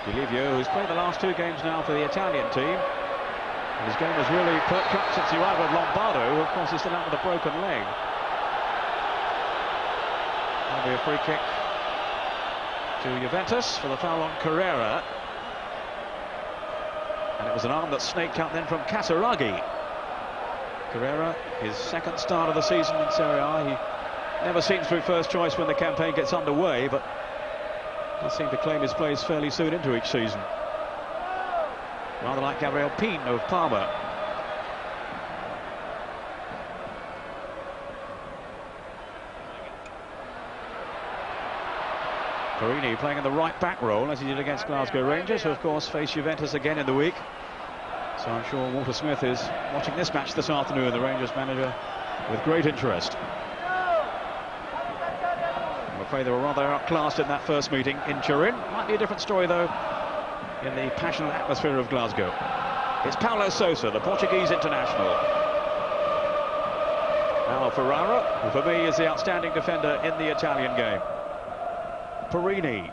Di Livio, who's played the last 2 games now for the Italian team. And his game has really perked up since he arrived with Lombardo, who of course is still out with a broken leg. That'll be a free kick to Juventus for the foul on Carrera. And it was an arm that snaked out then from Casiraghi. Carrera, his 2nd start of the season in Serie A. He never seems to be first choice when the campaign gets underway, but he seemed to claim his place fairly soon into each season. Rather like Gabriel Pin of Parma. Porrini playing in the right back role as he did against Glasgow Rangers, who of course face Juventus again in the week. So I'm sure Walter Smith is watching this match this afternoon, the Rangers manager, with great interest. I'm afraid they were rather outclassed in that first meeting in Turin. Might be a different story though in the passionate atmosphere of Glasgow. It's Paulo Sousa, the Portuguese international. Now Ferrara, who for me is the outstanding defender in the Italian game. Porrini.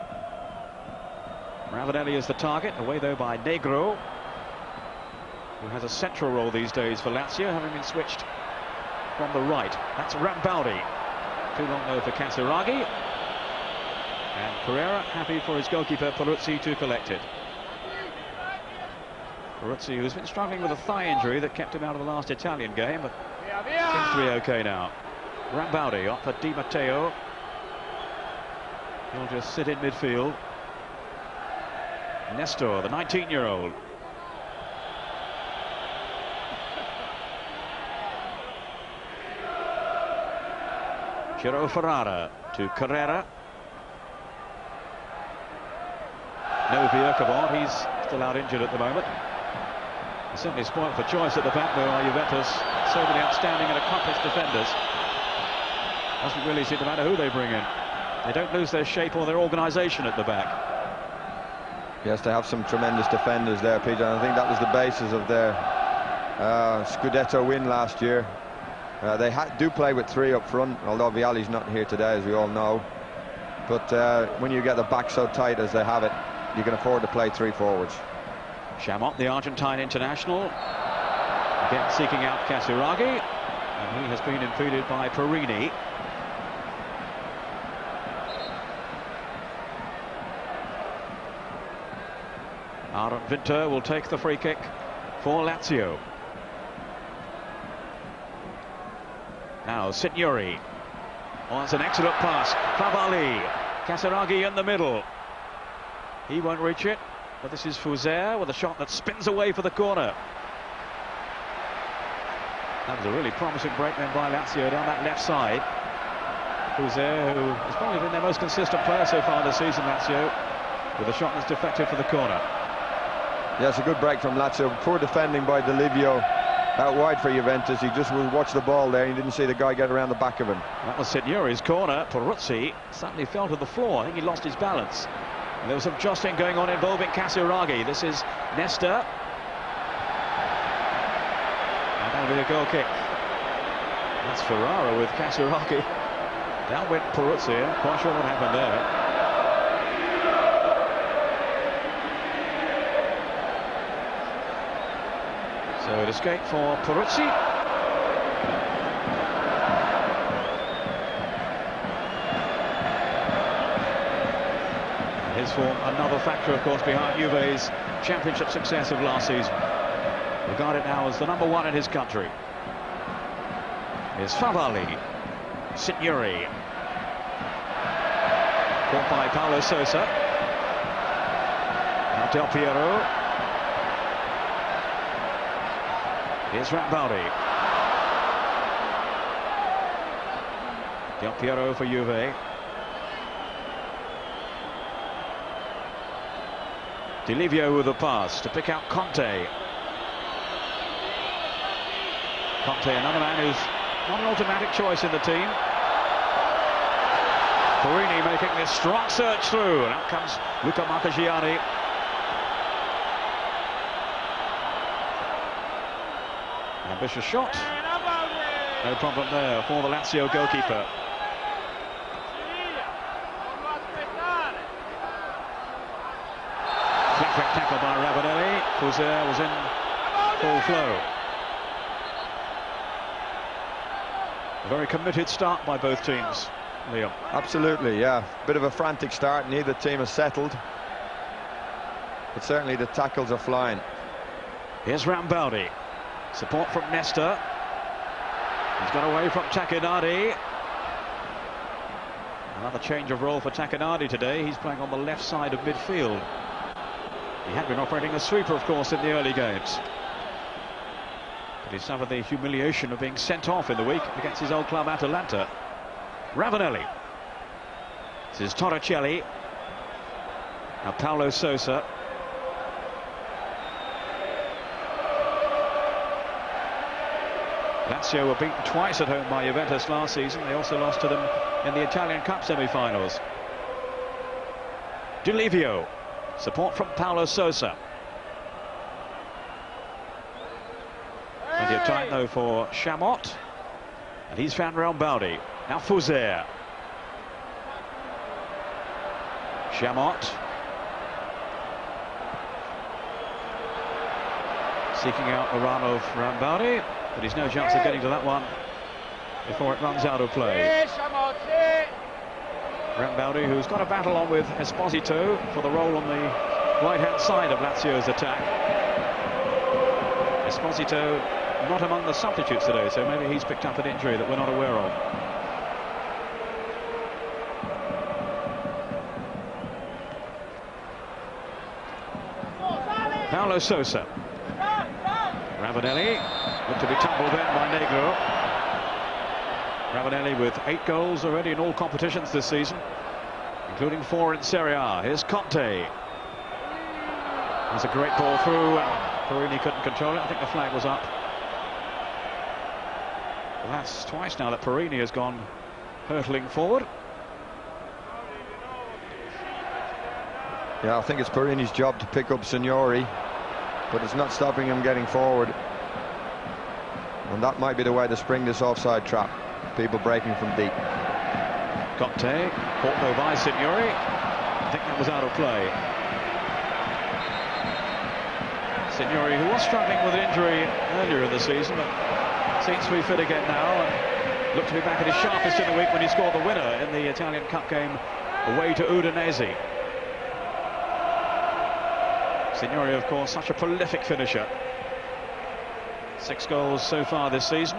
Piovanelli is the target, away though by Negro, who has a central role these days for Lazio, having been switched from the right. That's Rambaudi. Too long though for Casiraghi. And Carrera happy for his goalkeeper Peruzzi to collect it. Peruzzi, who's been struggling with a thigh injury that kept him out of the last Italian game, but seems to be okay now. Rambaudi up for Di Matteo. He'll just sit in midfield. Nesta, the 19-year-old. Ferrara to Carrera. No Bjerkabond, he's still out injured at the moment. He's certainly spoiled for choice at the back though, Juventus. So many outstanding and accomplished defenders. Doesn't really seem to matter who they bring in. They don't lose their shape or their organisation at the back. Yes, they have some tremendous defenders there, Peter. And I think that was the basis of their Scudetto win last year. They do play with 3 up front, although Vialli's not here today, as we all know. But when you get the back so tight as they have it, you can afford to play 3 forwards. Chamot, the Argentine international, again seeking out Casiraghi, and he has been impeded by Porrini. Aaron Winter will take the free kick for Lazio. Now Signori. Oh, that's an excellent pass. Favalli. Casiraghi in the middle. He won't reach it, but this is Fouzer with a shot that spins away for the corner. That was a really promising break then by Lazio down that left side. Fouzer, who has probably been their most consistent player so far this season, Lazio, with a shot that's deflected for the corner. Yeah, it's a good break from Lazio. Poor defending by Di Livio out wide for Juventus. He just watched the ball there. He didn't see the guy get around the back of him. That was Signori's corner. Peruzzi suddenly fell to the floor. I think he lost his balance. And there was some jostling going on involving Casiraghi. This is Nesta. And that'll be a goal kick. That's Ferrara with Casiraghi. Down went Peruzzi. I'm quite sure what happened there. So it escaped for Peruzzi. His form, another factor, of course, behind Juve's championship success of last season. Regarded now as the #1 in his country. Is Favalli. Signori. Caught by Paulo Sousa. Now Del Piero. Here's Rambaudi. Del Piero for Juve. Di Livio with the pass to pick out Conte. Conte, another man who's not an automatic choice in the team. Porrini making this strong search through, and out comes Luca Marchegiani. Ambitious shot. No problem there for the Lazio goalkeeper. Quick tackle by Ravanelli. Sousa was in full flow. A very committed start by both teams, Liam. Absolutely, yeah. Bit of a frantic start. Neither team has settled. But certainly the tackles are flying. Here's Rambaudi. Support from Nesta. He's got away from Tacchinardi. Another change of role for Tacchinardi today. He's playing on the left side of midfield. He had been operating as sweeper, of course, in the early games. But he suffered the humiliation of being sent off in the week against his old club Atalanta. Ravanelli. This is Torricelli. Now Paulo Sousa. Lazio were beaten twice at home by Juventus last season. They also lost to them in the Italian Cup semi-finals. Delivio. Support from Paulo Sousa. Plenty of time though for Chamot. And he's found Rambaudi. Now Fouzer. Chamot. Seeking out a run of Rambaudi. But he's no chance of getting to that one before it runs out of play. Rambaudi, who's got a battle on with Esposito for the role on the right-hand side of Lazio's attack. Esposito not among the substitutes today, so maybe he's picked up an injury that we're not aware of. Paulo Sousa. Ravanelli looked to be tumbled in by Negro. Ravanelli with 8 goals already in all competitions this season, including 4 in Serie A. Here's Conte. There's a great ball through. Porrini couldn't control it. I think the flag was up. Well, that's twice now that Porrini has gone hurtling forward. Yeah, I think it's Porrini's job to pick up Signori, but it's not stopping him getting forward. And that might be the way to spring this offside trap. People breaking from deep. Conte, caught though by Signori. I think that was out of play. Signori, who was struggling with an injury earlier in the season, but seems to be fit again now and looked to be back at his sharpest in the week when he scored the winner in the Italian Cup game away to Udinese. Signori, of course, such a prolific finisher. 6 goals so far this season,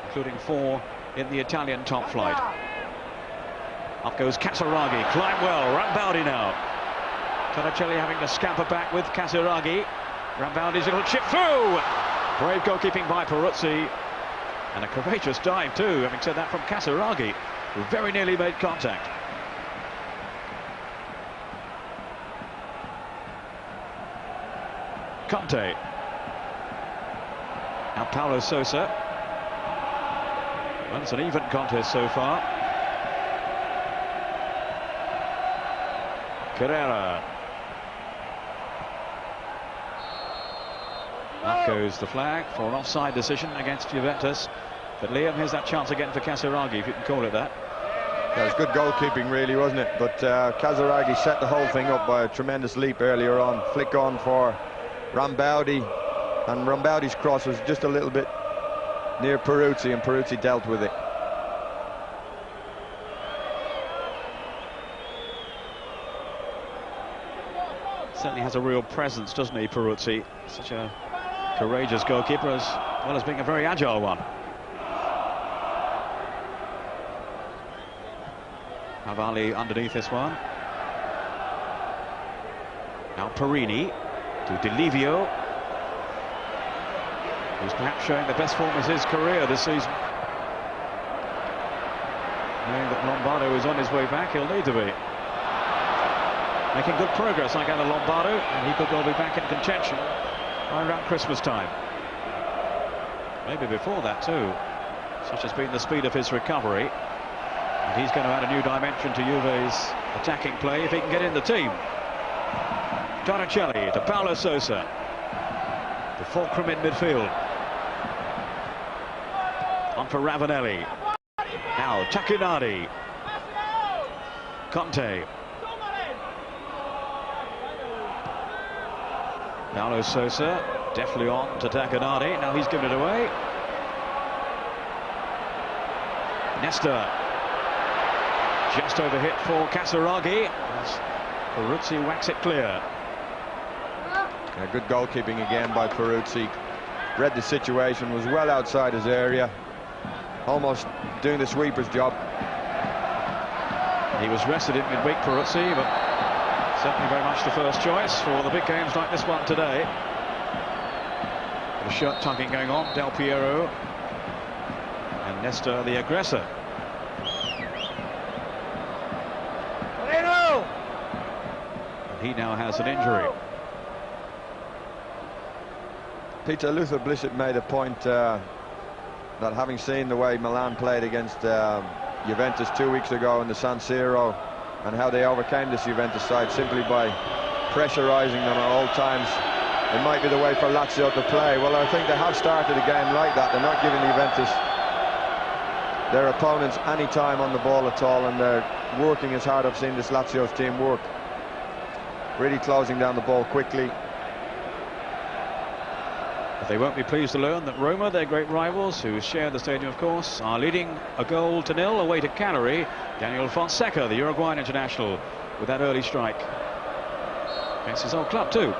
including 4 in the Italian top flight. Up goes Casiraghi, climb well, Rambaudi now. Torricelli having to scamper back with Casiraghi. Rambaudi's little chip through. Brave goalkeeping by Peruzzi. And a courageous dive too, having said that, from Casiraghi, who very nearly made contact. Conte. Now Paulo Sousa. Well, it's an even contest so far. Carrera. Up goes the flag for an offside decision against Juventus. But Liam, here's that chance again for Casiraghi, if you can call it that. Yeah, it was good goalkeeping really, wasn't it? But Casiraghi set the whole thing up by a tremendous leap earlier on. Flick on for Rambaudi, and Rambaudi's cross was just a little bit near Peruzzi, and Peruzzi dealt with it. Certainly has a real presence, doesn't he, Peruzzi? Such a courageous goalkeeper, as well as being a very agile one. Favalli underneath this one. Now Porrini to Delivio, who's perhaps showing the best form of his career this season. Knowing that Lombardo is on his way back, he'll need to be. Making good progress, I gather, Lombardo, and he could well be back in contention by around Christmas time. Maybe before that too. Such has been the speed of his recovery. And he's going to add a new dimension to Juve's attacking play if he can get in the team. Torricelli to Paulo Sousa. The fulcrum in midfield. On for Ravanelli. Now Tacchinardi. Conte. Paulo Sousa deftly on to Tacchinardi. Now he's given it away. Nesta just overhit for Casiraghi as Peruzzi whacks it clear. Yeah, good goalkeeping again by Peruzzi. Read the situation, was well outside his area, almost doing the sweeper's job. He was rested in midweek, Peruzzi, but certainly very much the first choice for the big games like this one today. The shirt tugging going on, Del Piero and Nesta the aggressor. And he now has an injury. Peter Luther Blissett made a point that having seen the way Milan played against Juventus 2 weeks ago in the San Siro and how they overcame this Juventus side simply by pressurising them at all times, it might be the way for Lazio to play. Well, I think they have started a game like that. They're not giving Juventus, their opponents, any time on the ball at all, and they're working as hard. I've seen this Lazio's team work, really closing down the ball quickly. But they won't be pleased to learn that Roma, their great rivals, who share the stadium of course, are leading 1-0 away to Cagliari. Daniel Fonseca, the Uruguayan international, with that early strike against his old club too.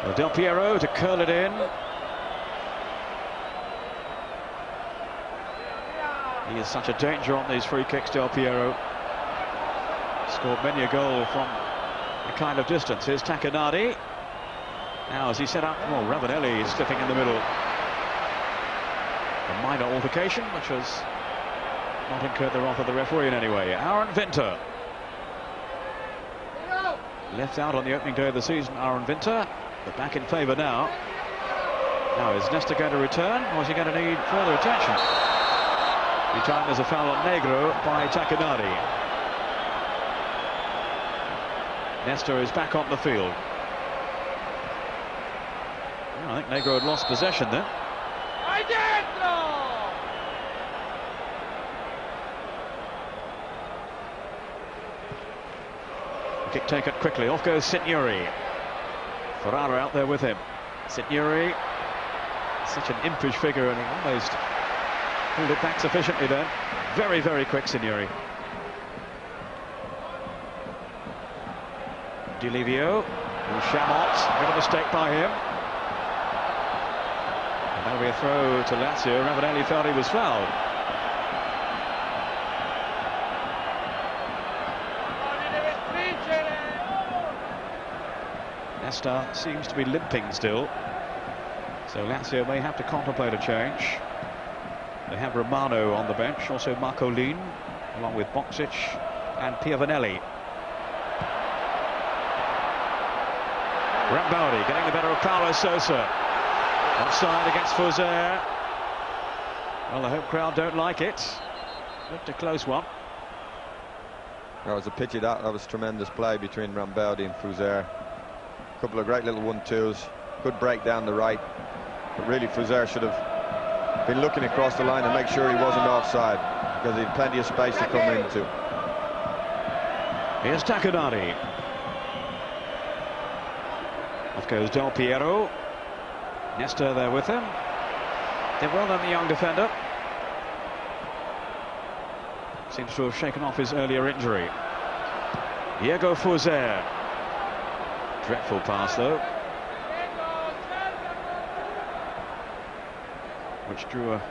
Well, Del Piero to curl it in. He is such a danger on these free kicks, Del Piero. Scored many a goal from a kind of distance. Here's Tacchinardi. Now as he set up, well, Ravanelli is slipping in the middle. A minor altercation which has not incurred the wrath of the referee in any way. Aaron Vinter. Left out on the opening day of the season, Aaron Vinter, but back in favour now. Now is Nesta going to return, or is he going to need further attention? The time there's a foul on Negro by Tacchinardi. Nesta is back on the field. I think Negro had lost possession there. The kick taken quickly. Off goes Signori. Ferrara out there with him. Signori, such an impish figure, and he almost pulled it back sufficiently then. Very, very quick, Signori. Di Livio. Chamot. Got a mistake by him. That'll be a throw to Lazio. Ravanelli felt he was fouled. Nesta seems to be limping still, so Lazio may have to contemplate a change. They have Romano on the bench, also Marcolin, along with Boksic and Piovanelli. Rambaudi getting the better of Paulo Sousa. Offside against Fouzer. Well, the home crowd don't like it. Looked a close one. That was a pity. That was tremendous play between Rambaudi and Fouzer. A couple of great little 1-2s. Good break down the right. But really, Fouzer should have been looking across the line and make sure he wasn't offside, because he had plenty of space to come into. Here's Tacchinardi. Off goes Del Piero. Nesta there with him. Did well on the young defender. Seems to have shaken off his earlier injury. Diego Fouzer. Dreadful pass though, which drew a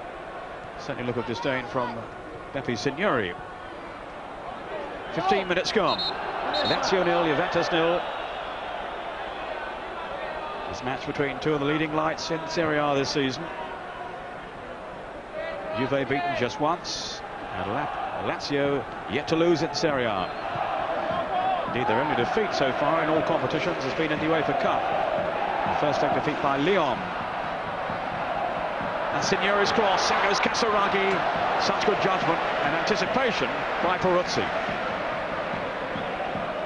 certainly look of disdain from Beppe Signori. 15 minutes gone. Lazio 0, Juventus 0. This match between two of the leading lights in Serie A this season. Juve beaten just once, and Lazio yet to lose in Serie A. Indeed, their only defeat so far in all competitions has been in the UEFA Cup. The first leg defeat by Lyon. And Signori's cross, in goes Casiraghi. Such good judgment and anticipation by Peruzzi.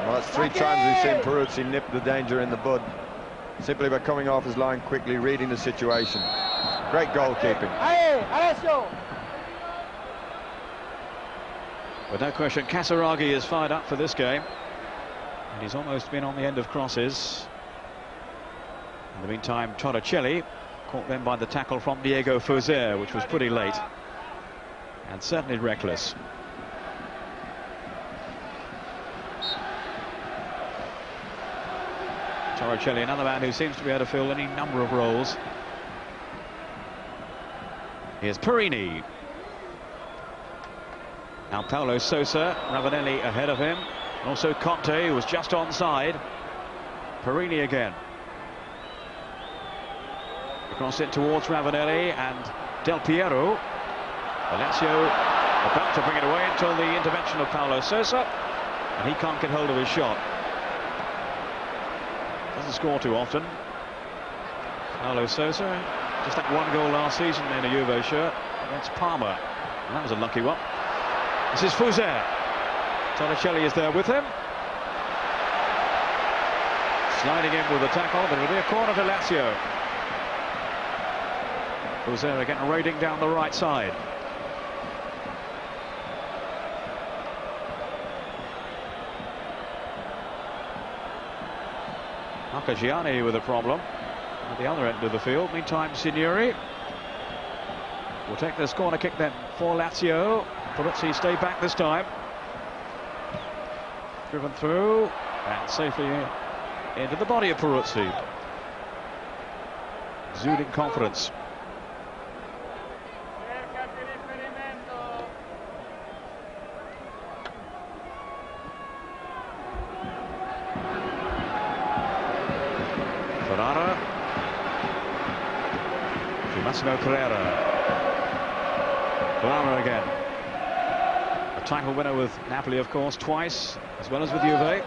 Well, that's 3 times we've seen Peruzzi nip the danger in the bud, simply by coming off his line quickly, reading the situation. Great goalkeeping. But no question, Casiraghi is fired up for this game, and he's almost been on the end of crosses. In the meantime, Torricelli caught then by the tackle from Diego Fauser, which was pretty late and certainly reckless. Torricelli, another man who seems to be able to fill any number of roles. Here's Porrini. Now Paulo Sousa, Ravanelli ahead of him, and also Conte, who was just onside. Porrini again. Across it towards Ravanelli and Del Piero. Lazio about to bring it away until the intervention of Paulo Sousa, and he can't get hold of his shot. Doesn't score too often. Paulo Sousa, just that one goal last season in a Juve shirt against Parma, and that was a lucky one. This is Fauser. Torricelli is there with him. Sliding in with the tackle, but it'll be a corner to Lazio. Fauser again raiding down the right side. Marchegiani with a problem at the other end of the field. Meantime, Signori will take this corner kick then for Lazio. Peruzzi stay back this time. Driven through and safely into the body of Peruzzi. Exuding confidence. Ferrara. Carrera. Ferrara again. A title winner with Napoli, of course, twice, as well as with Juve.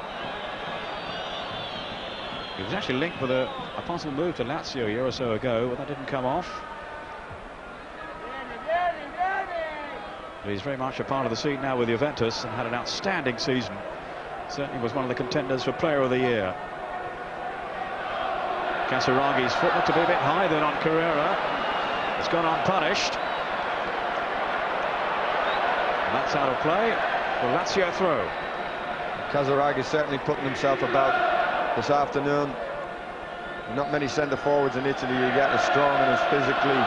He was actually linked with a possible move to Lazio a year or so ago, but that didn't come off. But he's very much a part of the scene now with Juventus and had an outstanding season. Certainly was one of the contenders for Player of the Year. Casiraghi's foot looked to be a bit high then on Carrera. It's gone unpunished. And that's out of play. The Lazio throw. Casiraghi certainly putting himself about this afternoon. Not many centre forwards in Italy you get as strong and as physically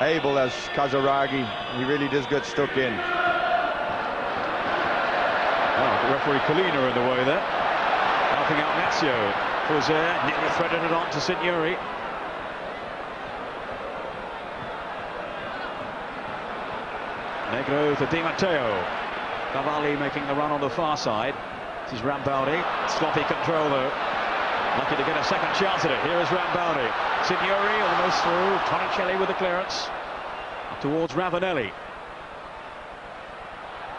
able as Casiraghi. He really does get stuck in. Oh, the referee Colina in the way there, helping out Matteo. Fauser nearly threaded it on to Signori. Negro to Di Matteo. Favalli making the run on the far side. This is Rambaudi. Sloppy control though. Lucky to get a second chance at it. Here is Rambaudi. Signori almost through. Torricelli with the clearance. Up towards Ravanelli.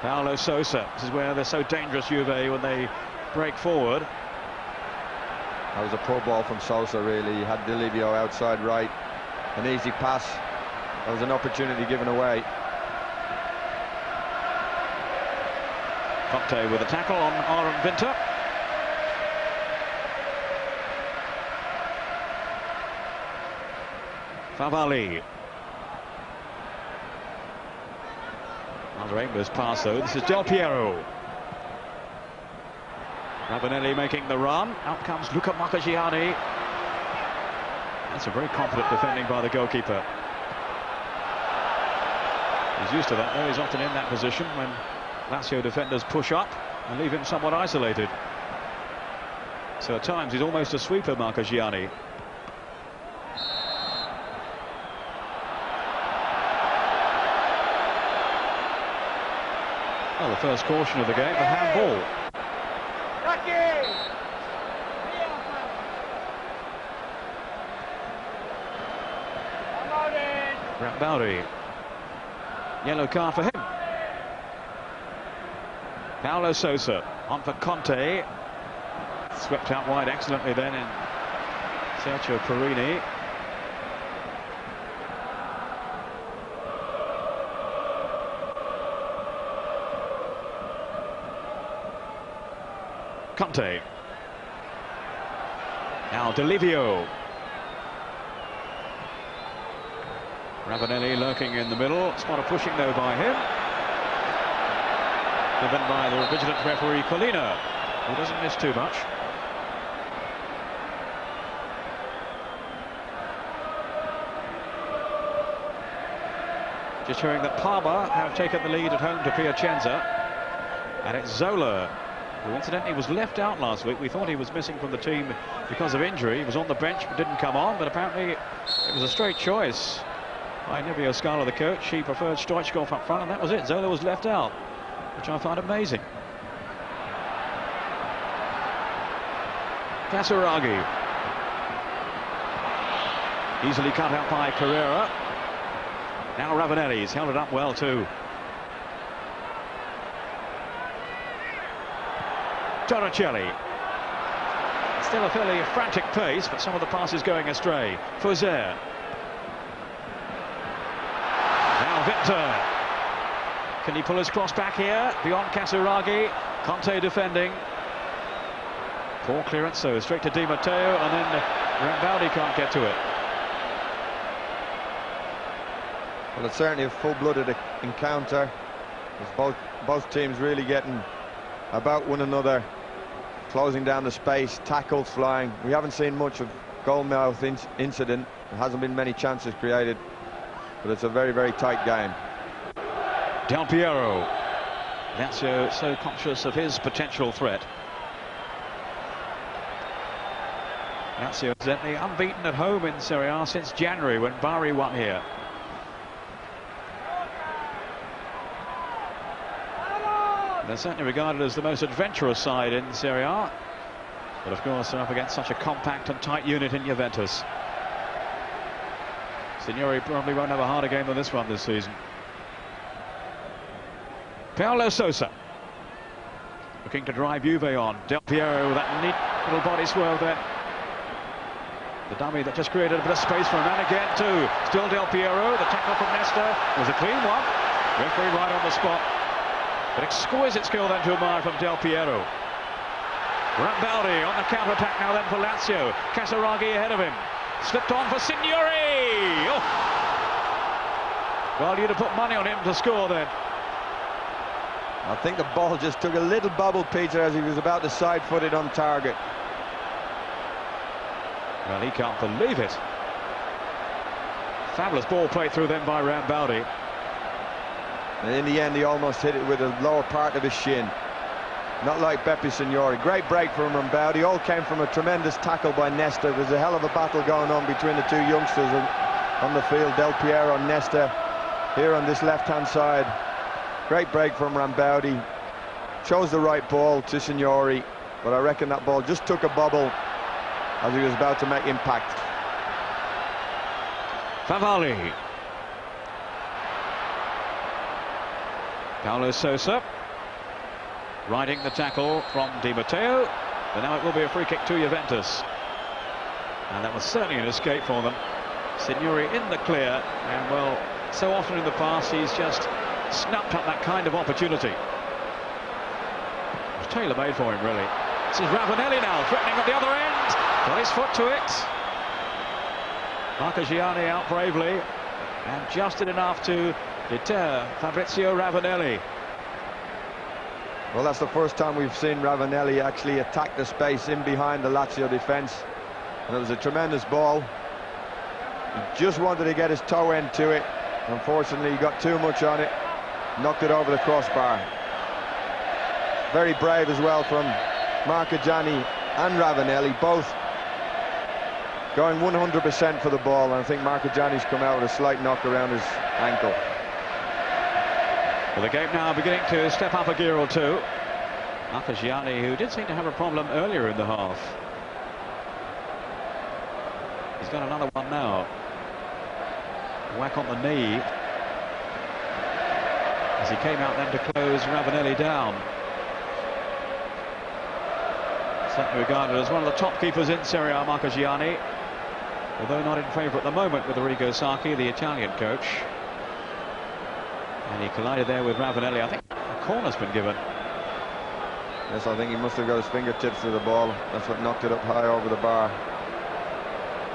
Paulo Sousa. This is where they're so dangerous, Juve, when they break forward. That was a poor ball from Sousa, really. He had Delivio outside right. An easy pass. That was an opportunity given away. Conte with a tackle on Aaron Vinter. Favalli. Another aimless pass though. This is Del Piero. Ravanelli making the run. Out comes Luca Marchegiani. That's a very confident defending by the goalkeeper. He's used to that though. He's often in that position when Lazio defenders push up and leave him somewhat isolated. So at times he's almost a sweeper, Marchegiani. Well, the first caution of the game, the handball. Rambaudi. Yellow card for him. Paulo Sousa on for Conte. Swept out wide excellently then in search of Porrini. Conte. Now Delivio. Ravanelli lurking in the middle. Spot of pushing though by him. Given by the vigilant referee Colina, who doesn't miss too much. Just hearing that Parma have taken the lead at home to Piacenza. And it's Zola, who incidentally was left out last week. We thought he was missing from the team because of injury. He was on the bench but didn't come on, but apparently it was a straight choice by Nevio Scala, the coach. He preferred Stoichkov up front, and that was it. Zola was left out, which I find amazing. Casiraghi. Easily cut out by Carrera. Now Ravanelli's held it up well too. Torricelli. Still a fairly frantic pace, but some of the passes going astray. Fauzer. Now Victor. Can he pull his cross back here? Beyond Casiraghi. Conte defending. Poor clearance, so straight to Di Matteo, and then Rambaudi can't get to it. Well, it's certainly a full-blooded encounter. There's both teams really getting about one another, closing down the space, tackles flying. We haven't seen much of goalmouth incident. There hasn't been many chances created, but it's a very, very tight game. Del Piero. Lazio so conscious of his potential threat. Lazio evidently unbeaten at home in Serie A since January when Bari won here. They're certainly regarded as the most adventurous side in Serie A, but of course they're up against such a compact and tight unit in Juventus. Signori probably won't have a harder game than this one this season. Paulo Sousa looking to drive Juve on. Del Piero with that neat little body swerve there. The dummy that just created a bit of space for him, and again too. Still Del Piero. The tackle from Nesta was a clean one. Referee right on the spot. But exquisite skill then to admire from Del Piero. Rambaudi on the counter-attack now then for Lazio. Casiraghi ahead of him. Slipped on for Signori. Oh. Well, you'd have put money on him to score then. I think the ball just took a little bubble, Peter, as he was about to side-foot it on target. Well, he can't believe it. Fabulous ball played through then by Rambaudi. And in the end, he almost hit it with the lower part of his shin. Not like Beppe Signori. Great break from Rambaudi. All came from a tremendous tackle by Nesta. There's a hell of a battle going on between the two youngsters on the field. Del Piero and Nesta here on this left-hand side. Great break from Rambaudi. Chose the right ball to Signori, but I reckon that ball just took a bubble as he was about to make impact. Favalli. Paulo Sousa riding the tackle from Di Matteo, but now it will be a free kick to Juventus, and that was certainly an escape for them. Signori in the clear, and well, so often in the past he's just snapped up that kind of opportunity. It was tailor-made for him, really. This is Ravanelli now threatening at the other end. Got his foot to it. Marchegiani out bravely, and just did enough to deter Fabrizio Ravanelli. Well, that's the first time we've seen Ravanelli actually attack the space in behind the Lazio defence, and it was a tremendous ball. He just wanted to get his toe end to it. Unfortunately, he got too much on it, knocked it over the crossbar. Very brave as well from Marchegiani and Ravanelli, both going 100% for the ball, and I think Marchegiani's come out with a slight knock around his ankle. Well, the game now beginning to step up a gear or two. Marchegiani, who did seem to have a problem earlier in the half. He's got another one now. Whack on the knee as he came out then to close Ravanelli down. Certainly regarded as one of the top keepers in Serie A, Marchegiani, although not in favour at the moment with Arrigo Sacchi, the Italian coach. And he collided there with Ravanelli. I think a corner's been given. Yes, I think he must have got his fingertips to the ball. That's what knocked it up high over the bar.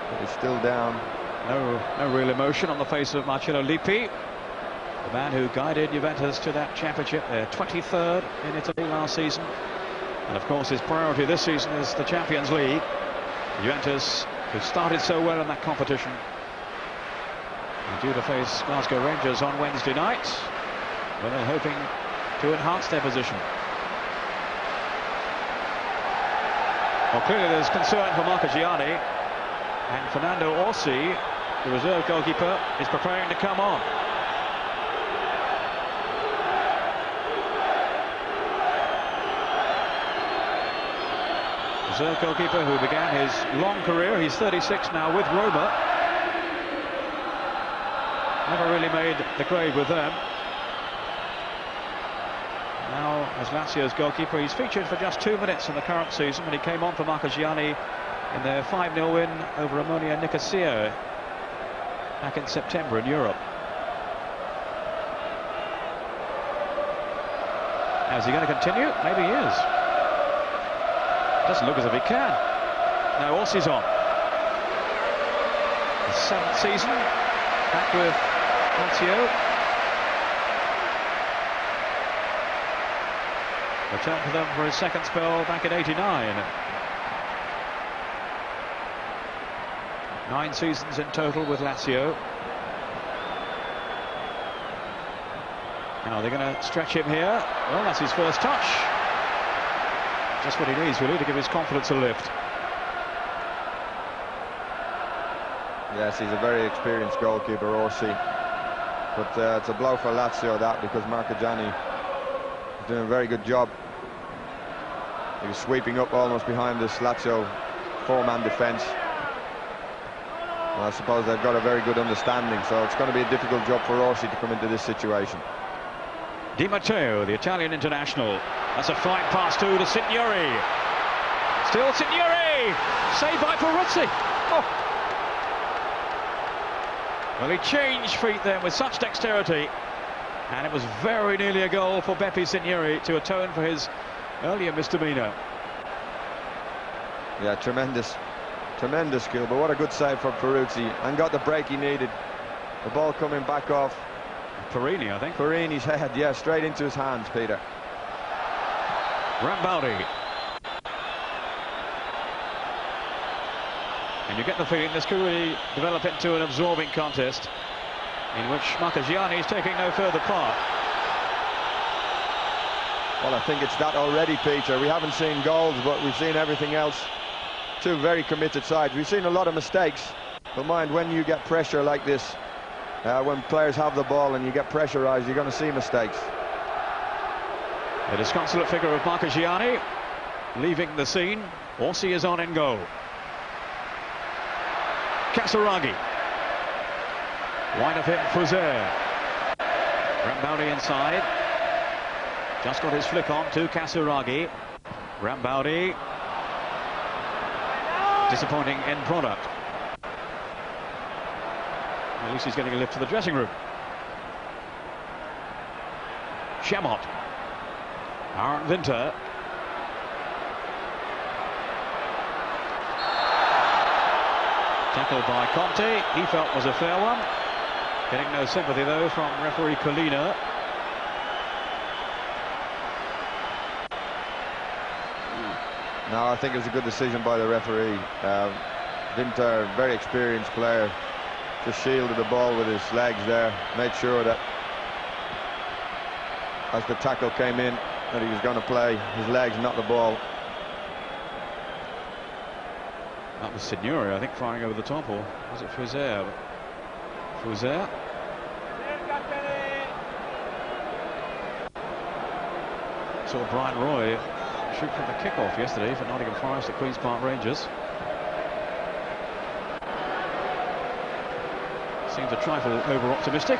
But he's still down. No real emotion on the face of Marcello Lippi, the man who guided Juventus to that championship, their 23rd in Italy last season. And of course his priority this season is the Champions League. Juventus, who started so well in that competition, They're due to face Glasgow Rangers on Wednesday night, where they're hoping to enhance their position. Well, clearly there's concern for Marchegiani, and Fernando Orsi, the reserve goalkeeper, is preparing to come on. Reserve goalkeeper who began his long career, he's 36 now, with Roma. Never really made the grade with them. Now, as Lazio's goalkeeper, he's featured for just 2 minutes in the current season when he came on for Marchegiani in their 5-0 win over Ammonia Nicosia back in September in Europe. Now, is he going to continue? Maybe he is. Doesn't look as if he can. Now Orsi's on. His 7th season back with Matteo. Returned to them for his 2nd spell back in '89. 9 seasons in total with Lazio. Now they're going to stretch him here. Well, that's his first touch. Just what he needs, really, to give his confidence a lift. Yes, he's a very experienced goalkeeper, Orsi. But it's a blow for Lazio, that, because Marchegiani is doing a very good job. He was sweeping up almost behind this Lazio 4-man defence. I suppose they've got a very good understanding, so it's going to be a difficult job for Orsi to come into this situation. Di Matteo, the Italian international. That's a fine pass to Signori. Still Signori! Saved by Peruzzi. Oh. Well, he changed feet then with such dexterity. And it was very nearly a goal for Beppe Signori to atone for his earlier misdemeanor. Yeah, tremendous skill, but what a good save for Peruzzi, and got the break he needed. The ball coming back off Porrini, I think. Porrini's head, yeah, straight into his hands, Peter. Rambaudi. And you get the feeling this could really develop into an absorbing contest in which Marchegiani is taking no further part. Well, I think it's that already, Peter. We haven't seen goals, but we've seen everything else. 2 very committed sides. We've seen a lot of mistakes, but mind, when you get pressure like this, when players have the ball and you get pressurised, you're going to see mistakes. The disconsolate figure of Marchegiani leaving the scene. Orsi is on in goal. Casiraghi. Wide of him, Fouzer. Rambaudi inside. Just got his flick on to Casiraghi. Rambaudi. Disappointing end product. At least he's getting a lift to the dressing room. Chamot. Aaron Winter. Tackled by Conte. He felt was a fair one. Getting no sympathy, though, from referee Colina. No, I think it was a good decision by the referee. Winter, very experienced player, just shielded the ball with his legs there, made sure that as the tackle came in that he was going to play his legs, not the ball. That was Signori, I think, firing over the top, or was it Fouzer? Fouzer. Saw Brian Roy shoot from the kickoff yesterday for Nottingham Forest at Queen's Park Rangers. Seems a trifle over-optimistic.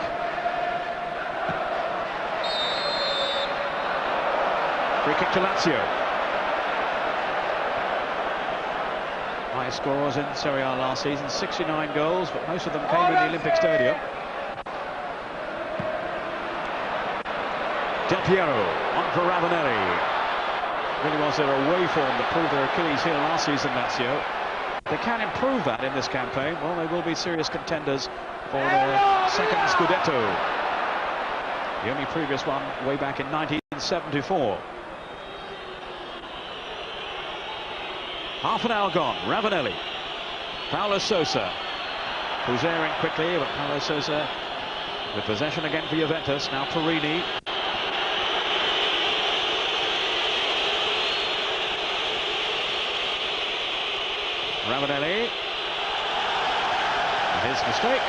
Free kick to Lazio. Highest scorers in Serie A last season, 69 goals, but most of them came in the Olympic Stadium. Del Piero on for Ravanelli. Really was their away form that proved their Achilles heel last season, Lazio. They can improve that in this campaign. Well, they will be serious contenders for their 2nd Scudetto. The only previous one way back in 1974. Half an hour gone. Ravanelli. Paulo Sousa. Sousa in quickly, but Paulo Sousa with possession again for Juventus. Now Porrini. Ravanelli. His mistake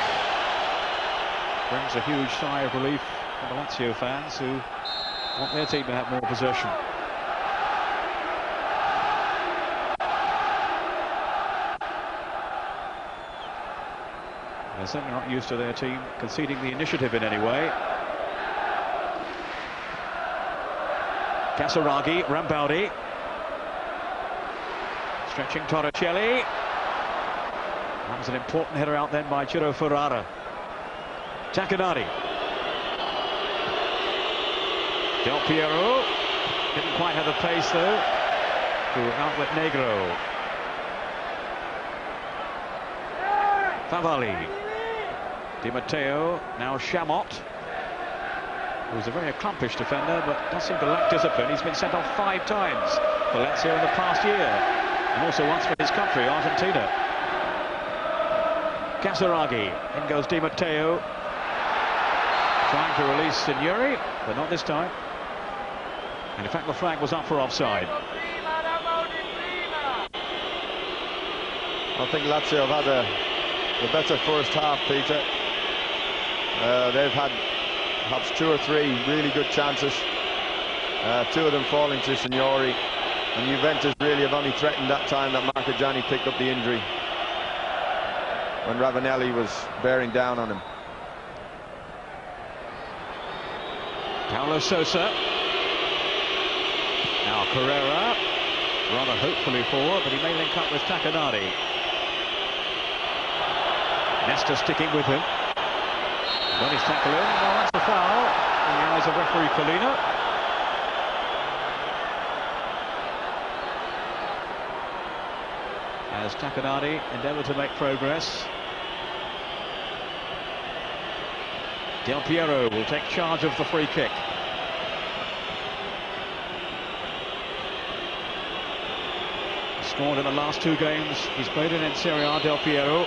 brings a huge sigh of relief from the Lazio fans who want their team to have more possession. They're certainly not used to their team conceding the initiative in any way. Casiraghi, Rambaudi. Stretching Torricelli. That was an important header out then by Ferrara. Tacchinardi. Del Piero. Didn't quite have the pace though to outlet Negro. Favalli. Di Matteo. Now Chamot, who's a very accomplished defender but does seem to lack discipline. He's been sent off 5 times for Lazio in the past year, and also once for his country, Argentina. Casiraghi. In goes Di Matteo. Trying to release Signori, but not this time. And in fact, the flag was up for offside. I think Lazio have had the better first half, Peter. They've had perhaps 2 or 3 really good chances. 2 of them falling to Signori. And Juventus really have only threatened that time that Marchegiani picked up the injury when Ravanelli was bearing down on him. Paulo Sousa. Now Carrera, rather hopefully forward, but he may link up with Tacchinardi. Nesta sticking with him. Got his tackle in. Well, that's the foul in the eyes of referee Colina. As Tacchinardi endeavoured to make progress. Del Piero will take charge of the free kick. Scored in the last 2 games he's played in Serie A, Del Piero.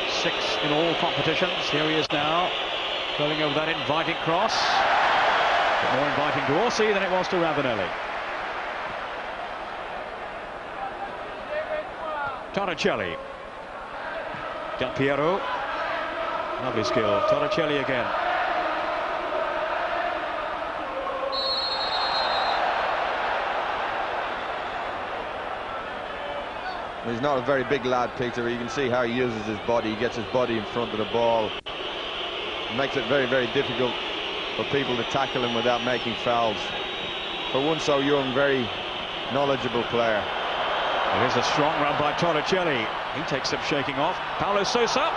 6 in all competitions. Here he is now, curling over that inviting cross. But more inviting to Orsi than it was to Ravanelli. Torricelli. Del Piero. Lovely skill. Torricelli again. He's not a very big lad, Peter. You can see how he uses his body. He gets his body in front of the ball. It makes it very, very difficult for people to tackle him without making fouls. For one so young, very knowledgeable player. It is a strong run by Torricelli. He takes some shaking off. Paulo Sousa.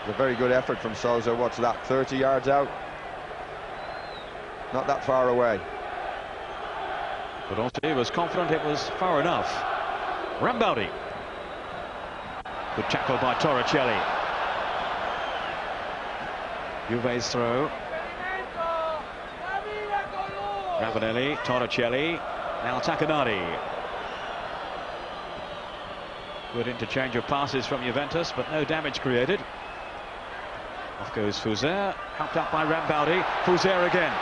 It's a very good effort from Sousa. What's that, 30 yards out? Not that far away. But also he was confident it was far enough. Rambaudi. Good tackle by Torricelli. Juve's throw. Ravanelli, Torricelli, now Tacchinardi. Good interchange of passes from Juventus, but no damage created. Off goes Sousa, helped up by Rambaudi. Sousa again.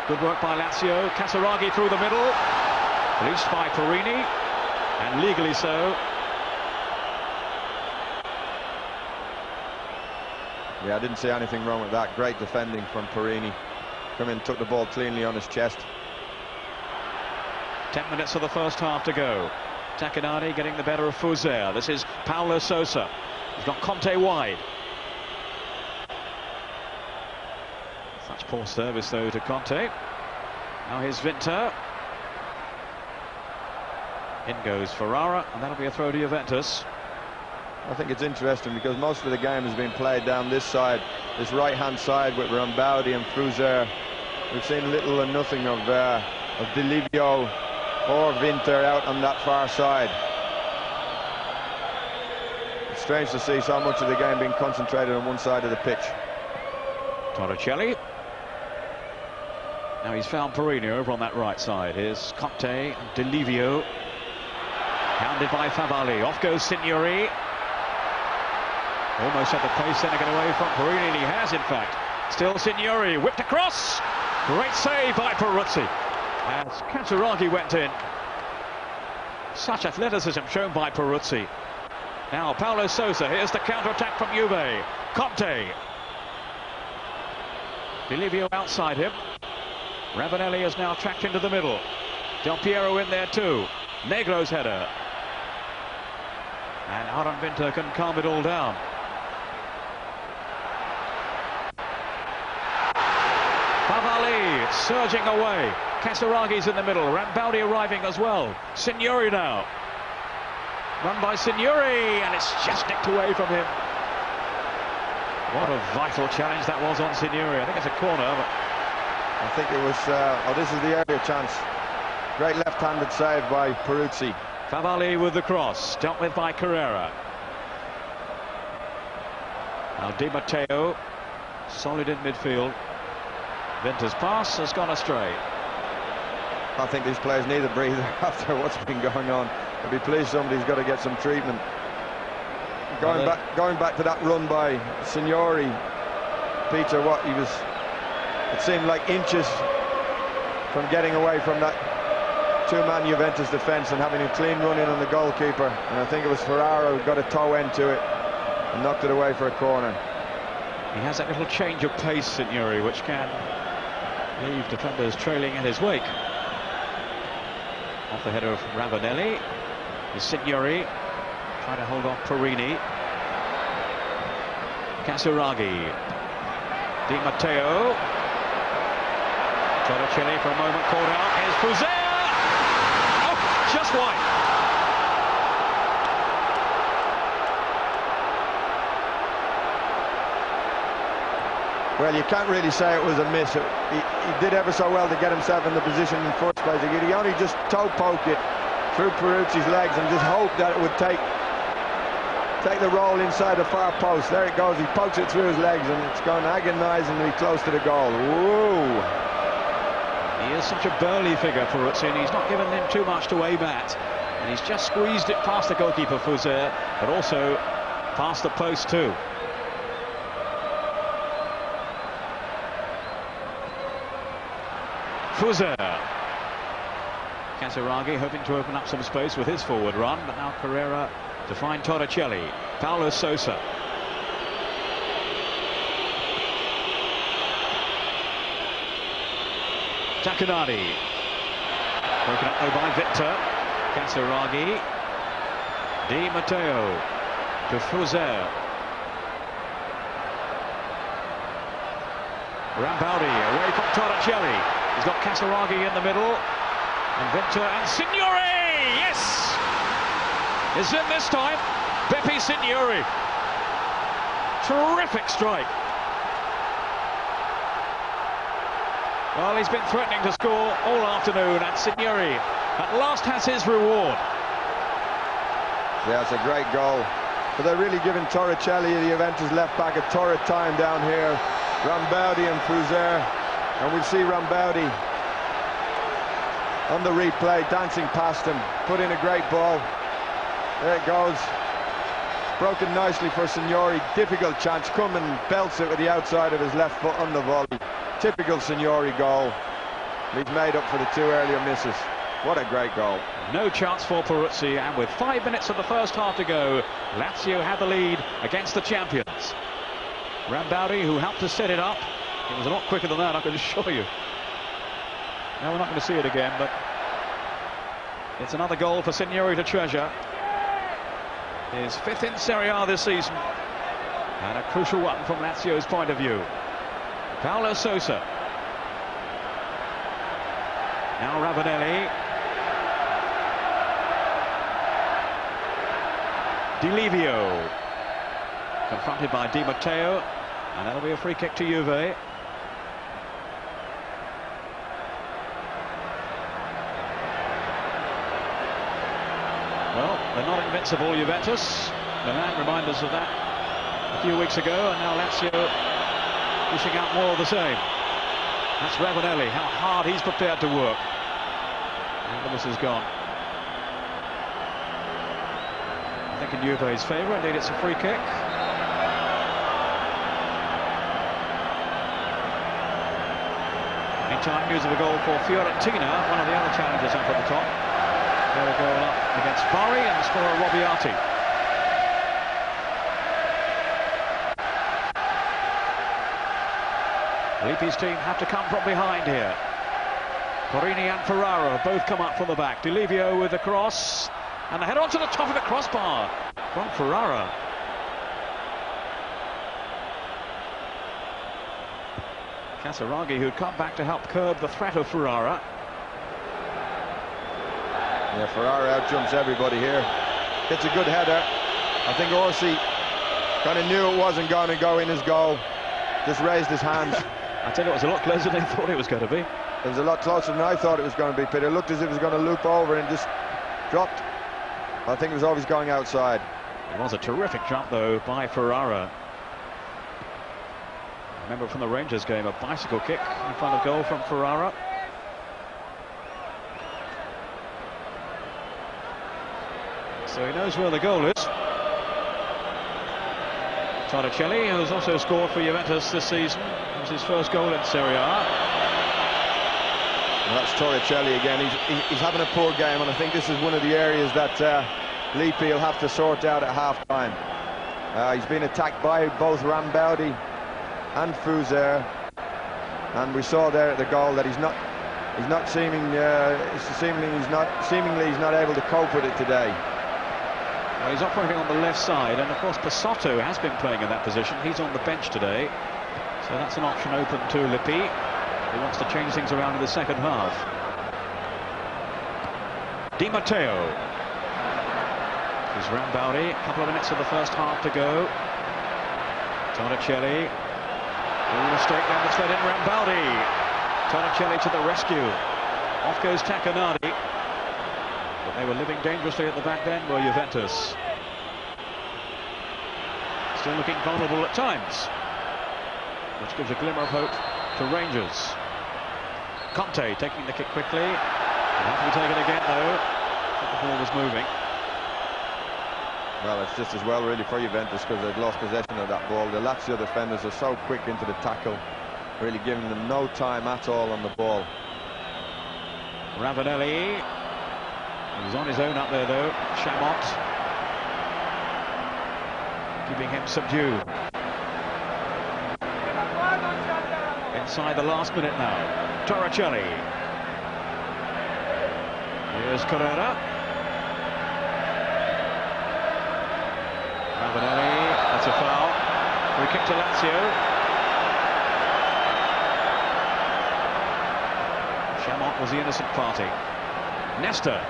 Good work by Lazio. Casiraghi through the middle. Released by Porrini, and legally so. Yeah, I didn't see anything wrong with that. Great defending from Porrini. Come in, took the ball cleanly on his chest. 10 minutes of the first half to go. Tacchinardi getting the better of Sousa. This is Paulo Sousa. He's got Conte wide. Such poor service though to Conte. Now here's Vinter. In goes Ferrara, and that'll be a throw to Juventus. I think it's interesting because most of the game has been played down this side, this right-hand side with Rambaudi and Sousa. We've seen little or nothing of Di Livio or Vinter out on that far side. It's strange to see so much of the game being concentrated on one side of the pitch. Torricelli. Now he's found Porrini over on that right side. Here's Conte and Delivio. Hounded by Favalli. Off goes Signori. Almost had the pace then to get away from Porrini, and he has, in fact. Still Signori. Whipped across. Great save by Peruzzi. As Casiraghi went in. Such athleticism shown by Peruzzi. Now Paulo Sousa. Here's the counter-attack from Juve. Conte. Delivio outside him. Ravanelli is now tracked into the middle. Del Piero in there too. Negro's header. And Aron Winter can calm it all down. Favalli surging away. Casiraghi's in the middle. Rambaudi arriving as well. Signori now. Run by Signori, and it's just nicked away from him. What a vital challenge that was on Signori. I think it's a corner, but I think it was, this is the earlier chance. Great left-handed save by Peruzzi. Favalli with the cross, dealt with by Carrera. Now Di Matteo, solid in midfield. Winter's pass has gone astray. I think these players need a breather after what's been going on. I'd be pleased somebody's got to get some treatment. Going back to that run by Signori, Peter, it seemed like inches from getting away from that two-man Juventus defence and having a clean run in on the goalkeeper. And I think it was Ferrara who got a toe end to it and knocked it away for a corner. He has that little change of pace, Signori, which can leave defenders trailing in his wake. Off the header of Ravanelli is Signori, trying to hold off Porrini. Casiraghi. Di Matteo. Torricelli for a moment called out. Here's Sousa. Oh, just wide. Well, you can't really say it was a miss. He did ever so well to get himself in the position in the first place. He only just toe poked it through Peruzzi's legs and just hoped that it would take the roll inside the far post. There it goes. He pokes it through his legs and it's gone agonisingly close to the goal. Whoa! He is such a burly figure, Peruzzi, and he's not given him too much to aim at. And he's just squeezed it past the goalkeeper, Sousa, but also past the post too. Sousa. Casiraghi hoping to open up some space with his forward run, but now Carrera to find Torricelli. Paulo Sousa. Takanadi. Broken up though by Victor. Casiraghi. Di Matteo to Sousa. Rambaudi away from Torricelli. He's got Casiraghi in the middle. And Winter and Signori! Yes! Is in this time. Beppe Signori. Terrific strike. Well, he's been threatening to score all afternoon, and Signori at last has his reward. Yeah, it's a great goal. But they're really giving Torricelli, the Juventus left back, a torrid time down here. Rambaudi and Sousa. And we'll see Rambaudi on the replay, dancing past him, put in a great ball. There it goes. Broken nicely for Signori. Difficult chance. Come and belts it with the outside of his left foot on the volley. Typical Signori goal. He's made up for the two earlier misses. What a great goal. No chance for Peruzzi, and with 5 minutes of the first half to go, Lazio had the lead against the champions. Rambaudi, who helped to set it up. It was a lot quicker than that, I can assure you. Now we're not going to see it again, but it's another goal for Signori to treasure. His 5th in Serie A this season, and a crucial one from Lazio's point of view. Paulo Sousa. Now Ravanelli. Delivio. Confronted by Di Matteo, and that'll be a free kick to Juve. Well, they're not invincible, Juventus. Milan reminded us of that a few weeks ago, and now Lazio pushing out more of the same. That's Ravanelli, how hard he's prepared to work. And Lewis is gone. I think in Juve's favour, indeed it's a free kick. Meantime, news of a goal for Fiorentina, one of the other challengers up at the top. They're a goal up against Bari and the scorer Robbiati. Lippi's team have to come from behind here. Porrini and Ferrara both come up from the back. Delivio with the cross. And the head on to the top of the crossbar from Ferrara. Casiraghi, who'd come back to help curb the threat of Ferrara. Yeah, Ferrara outjumps everybody here. Gets a good header. I think Orsi kind of knew it wasn't going to go in his goal. Just raised his hands. I tell you, it was a lot closer than they thought it was going to be. It was a lot closer than I thought it was going to be, Peter. It looked as if it was going to loop over and just dropped. I think it was always going outside. It was a terrific jump, though, by Ferrara. Remember from the Rangers game, a bicycle kick in front of goal from Ferrara. So he knows where the goal is. Torricelli, who's also scored for Juventus this season. It was his first goal in Serie A. Well, that's Torricelli again. He's having a poor game, and I think this is one of the areas that Lippi will have to sort out at half-time. He's been attacked by both Rambaudi and Sousa, and we saw there at the goal that he's not seemingly he's not able to cope with it today. Well, he's operating on the left side, and of course Pasotto has been playing in that position. He's on the bench today, so that's an option open to Lippi. He wants to change things around in the second half. Di Matteo. Here's Rambaudi. A couple of minutes of the first half to go. Torricelli. Mistake down the sled in Rambaudi. Torricelli to the rescue. Off goes Tacchinardi. But they were living dangerously at the back then, were Juventus. Still looking vulnerable at times, which gives a glimmer of hope to Rangers. Conte taking the kick quickly. It'll have to be taken again, though. The ball was moving. Well, it's just as well really for Juventus because they've lost possession of that ball. The Lazio defenders are so quick into the tackle, really giving them no time at all on the ball. Ravanelli. He's on his own up there, though. Chamot keeping him subdued. Inside the last minute now. Torricelli. Here's Carrera. Ravanelli, that's a foul. Free kick to Lazio. Chamot was the innocent party. Nesta.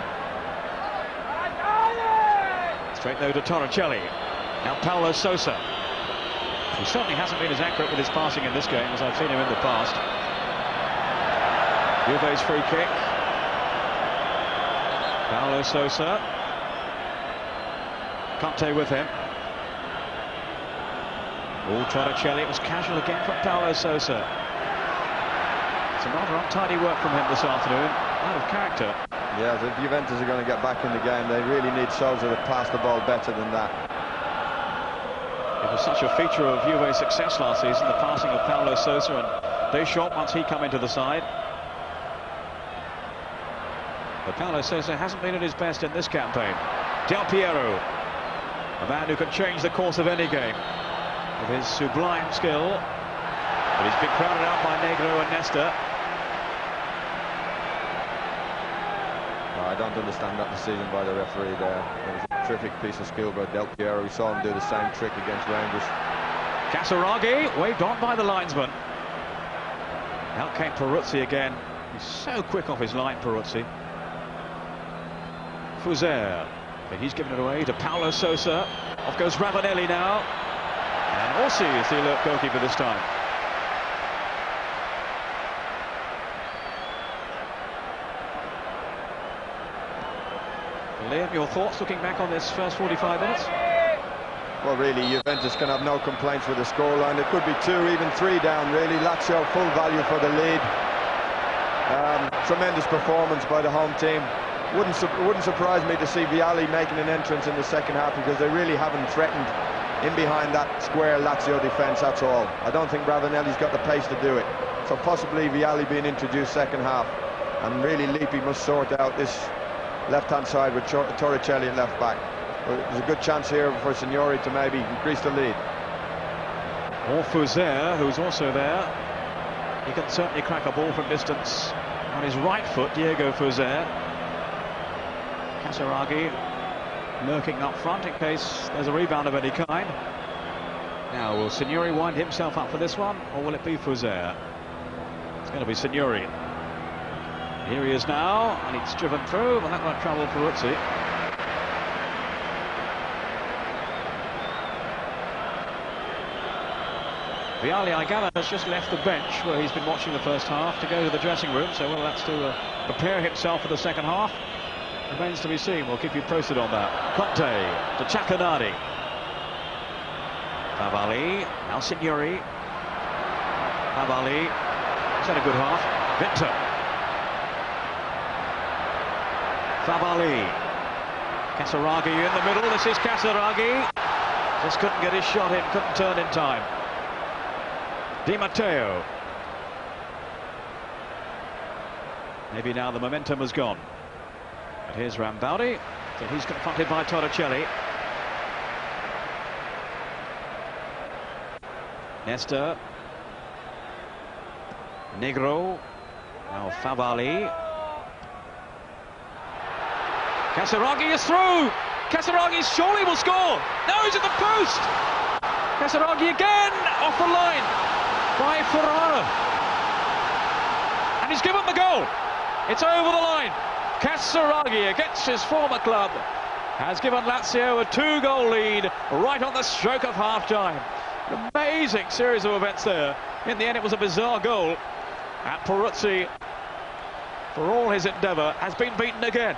Straight though to Torricelli. Now Paulo Sousa. He certainly hasn't been as accurate with his passing in this game as I've seen him in the past. Juve's free kick. Paulo Sousa. Conte with him. Oh, Torricelli. It was casual again from Paulo Sousa. Some rather untidy work from him this afternoon. Out of character. Yeah, if Juventus are going to get back in the game, they really need Sousa to pass the ball better than that. It was such a feature of Juve's success last season, the passing of Paulo Sousa, and they shot once he come into the side. But Paulo Sousa hasn't been at his best in this campaign. Del Piero, a man who can change the course of any game with his sublime skill, but he's been crowded out by Negro and Nesta. I don't understand that decision by the referee there. It was a terrific piece of skill by Del Piero. We saw him do the same trick against Rangers. Casiraghi waved on by the linesman. Out came Peruzzi again. He's so quick off his line, Peruzzi. Fuser. But he's given it away to Paulo Sousa. Off goes Ravanelli now. And Orsi is the alert goalkeeper this time. Liam, your thoughts looking back on this first 45 minutes? Well, really, Juventus can have no complaints with the scoreline. It could be 2, even 3 down, really. Lazio full value for the lead. Tremendous performance by the home team. Wouldn't surprise me to see Vialli making an entrance in the second half, because they really haven't threatened in behind that square Lazio defence, that's all. I don't think Ravanelli's got the pace to do it. So possibly Vialli being introduced second half. And really Lippi must sort out this left-hand side with Torricelli at left back. There's a good chance here for Signori to maybe increase the lead. Or Fouzer, who's also there. He can certainly crack a ball from distance on his right foot, Diego Fouzer. Casiraghi lurking up front in case there's a rebound of any kind. Now, will Signori wind himself up for this one, or will it be Fouzer? It's going to be Signori. Here he is now, and it's driven through, but that won't trouble Peruzzi. Vialli, I gather, has just left the bench where he's been watching the first half to go to the dressing room, so whether that's to prepare himself for the second half remains to be seen. We'll keep you posted on that. Conte to Chacanardi. Favalli, now Signori. Favalli, he's had a good half. Victor. Favalli. Casiraghi in the middle. This is Casiraghi. Just couldn't get his shot in, couldn't turn in time. Di Matteo. Maybe now the momentum has gone. But here's Rambaudi. So he's confronted by Torricelli. Nesta. Negro. Now Favalli. Casiraghi is through. Casiraghi surely will score. No, he's at the post. Casiraghi again off the line by Ferrara. And he's given the goal. It's over the line. Casiraghi, against his former club, has given Lazio a 2-goal lead right on the stroke of half-time. An amazing series of events there. In the end, it was a bizarre goal. And Peruzzi, for all his endeavour, has been beaten again.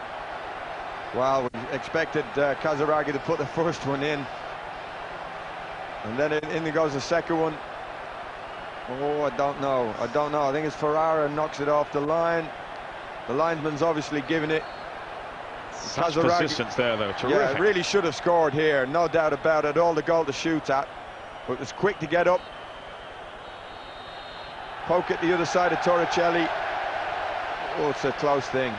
Well, we expected Casiraghi to put the first one in. And then in goes the second one. Oh, I don't know. I think it's Ferrara knocks it off the line. The linesman's obviously giving it. Such persistence there, though. Terrific. Yeah, really should have scored here, no doubt about it. All the goal to shoot at. But it was quick to get up. Poke at the other side of Torricelli. Oh, it's a close thing.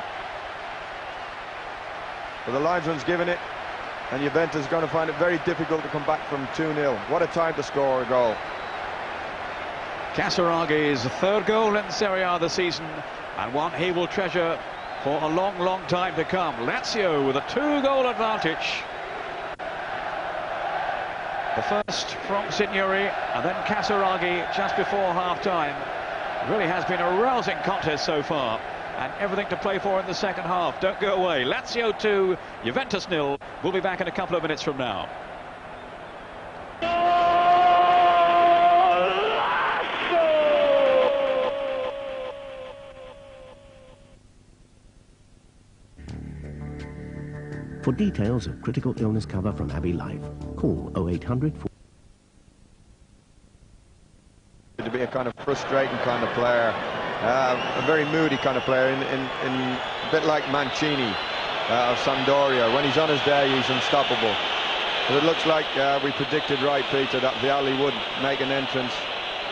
But the linesman's giving it. And Juventus is going to find it very difficult to come back from 2-0. What a time to score a goal. Casiraghi's third goal in Serie A this season, and one he will treasure for a long, long time to come. Lazio with a 2-goal advantage. The first from Signori, and then Casiraghi just before half-time. It really has been a rousing contest so far, and everything to play for in the second half. Don't go away. Lazio 2, Juventus 0. We'll be back in a couple of minutes from now. For details of critical illness cover from Abbey Life, call 0800. To be a kind of frustrating kind of player, a very moody kind of player, in a bit like Mancini of Sampdoria. When he's on his day, he's unstoppable. But it looks like we predicted right, Peter, that Vialli would make an entrance.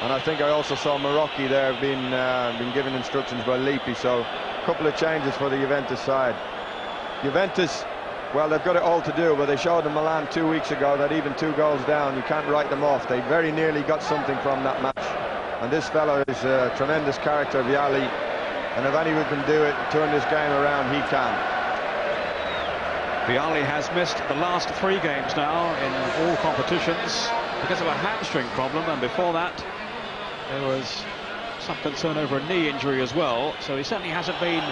And I think I also saw Marocchi there being given instructions by Lippi. So a couple of changes for the Juventus side. Juventus, well, they've got it all to do, but they showed in Milan 2 weeks ago that even 2 goals down, you can't write them off. They very nearly got something from that match. And this fellow is a tremendous character, Vialli. And if anyone can do it, turn this game around, he can. Vialli has missed the last 3 games now in all competitions because of a hamstring problem, and before that there was some concern over a knee injury as well. So he certainly hasn't been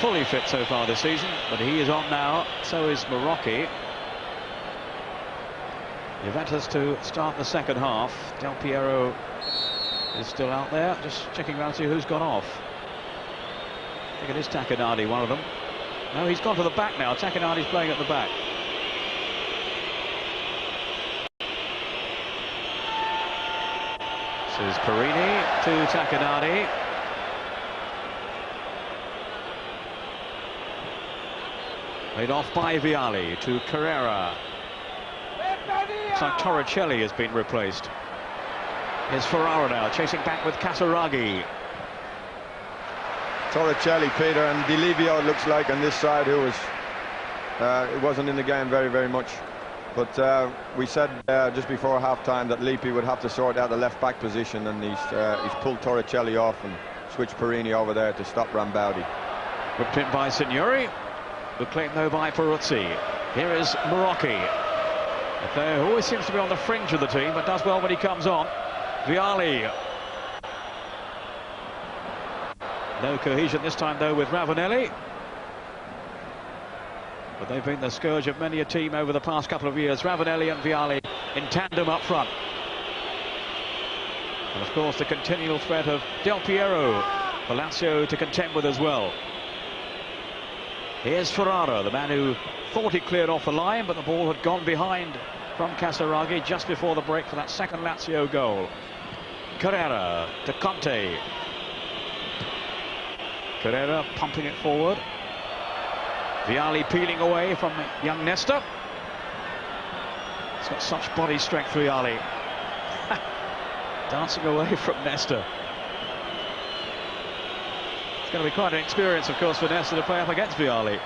fully fit so far this season, but he is on now. So is Marocchi. Juventus to start the second half. Del Piero is still out there, just checking around to see who's gone off. I think it is Tacchinardi, one of them. No, he's gone to the back now. Tacchinardi's playing at the back. This is Porrini to Takanadi. Laid off by Vialli to Carrera. Looks like Torricelli has been replaced. Here's Ferrara now, chasing back with Casiraghi. Torricelli, Peter, and Di Livio, it looks like, on this side, who was it wasn't in the game very much. But we said just before half-time that Lippi would have to sort out the left-back position, and he's pulled Torricelli off and switched Porrini over there to stop Rambaudi. Whipped in by Signori. Good claim, though, by Peruzzi. Here is Marocchi. Matteo always seems to be on the fringe of the team, but does well when he comes on. Vialli. No cohesion this time, though, with Ravanelli. But they've been the scourge of many a team over the past couple of years. Ravanelli and Vialli in tandem up front. And, of course, the continual threat of Del Piero for Lazio to contend with as well. Here's Ferrara, the man who thought he cleared off the line, but the ball had gone behind from Casiraghi just before the break for that second Lazio goal. Carrera to Conte. Carrera pumping it forward. Vialli peeling away from young Nesta. He's got such body strength, Vialli. Dancing away from Nesta. It's going to be quite an experience, of course, for Nesta to play up against Vialli.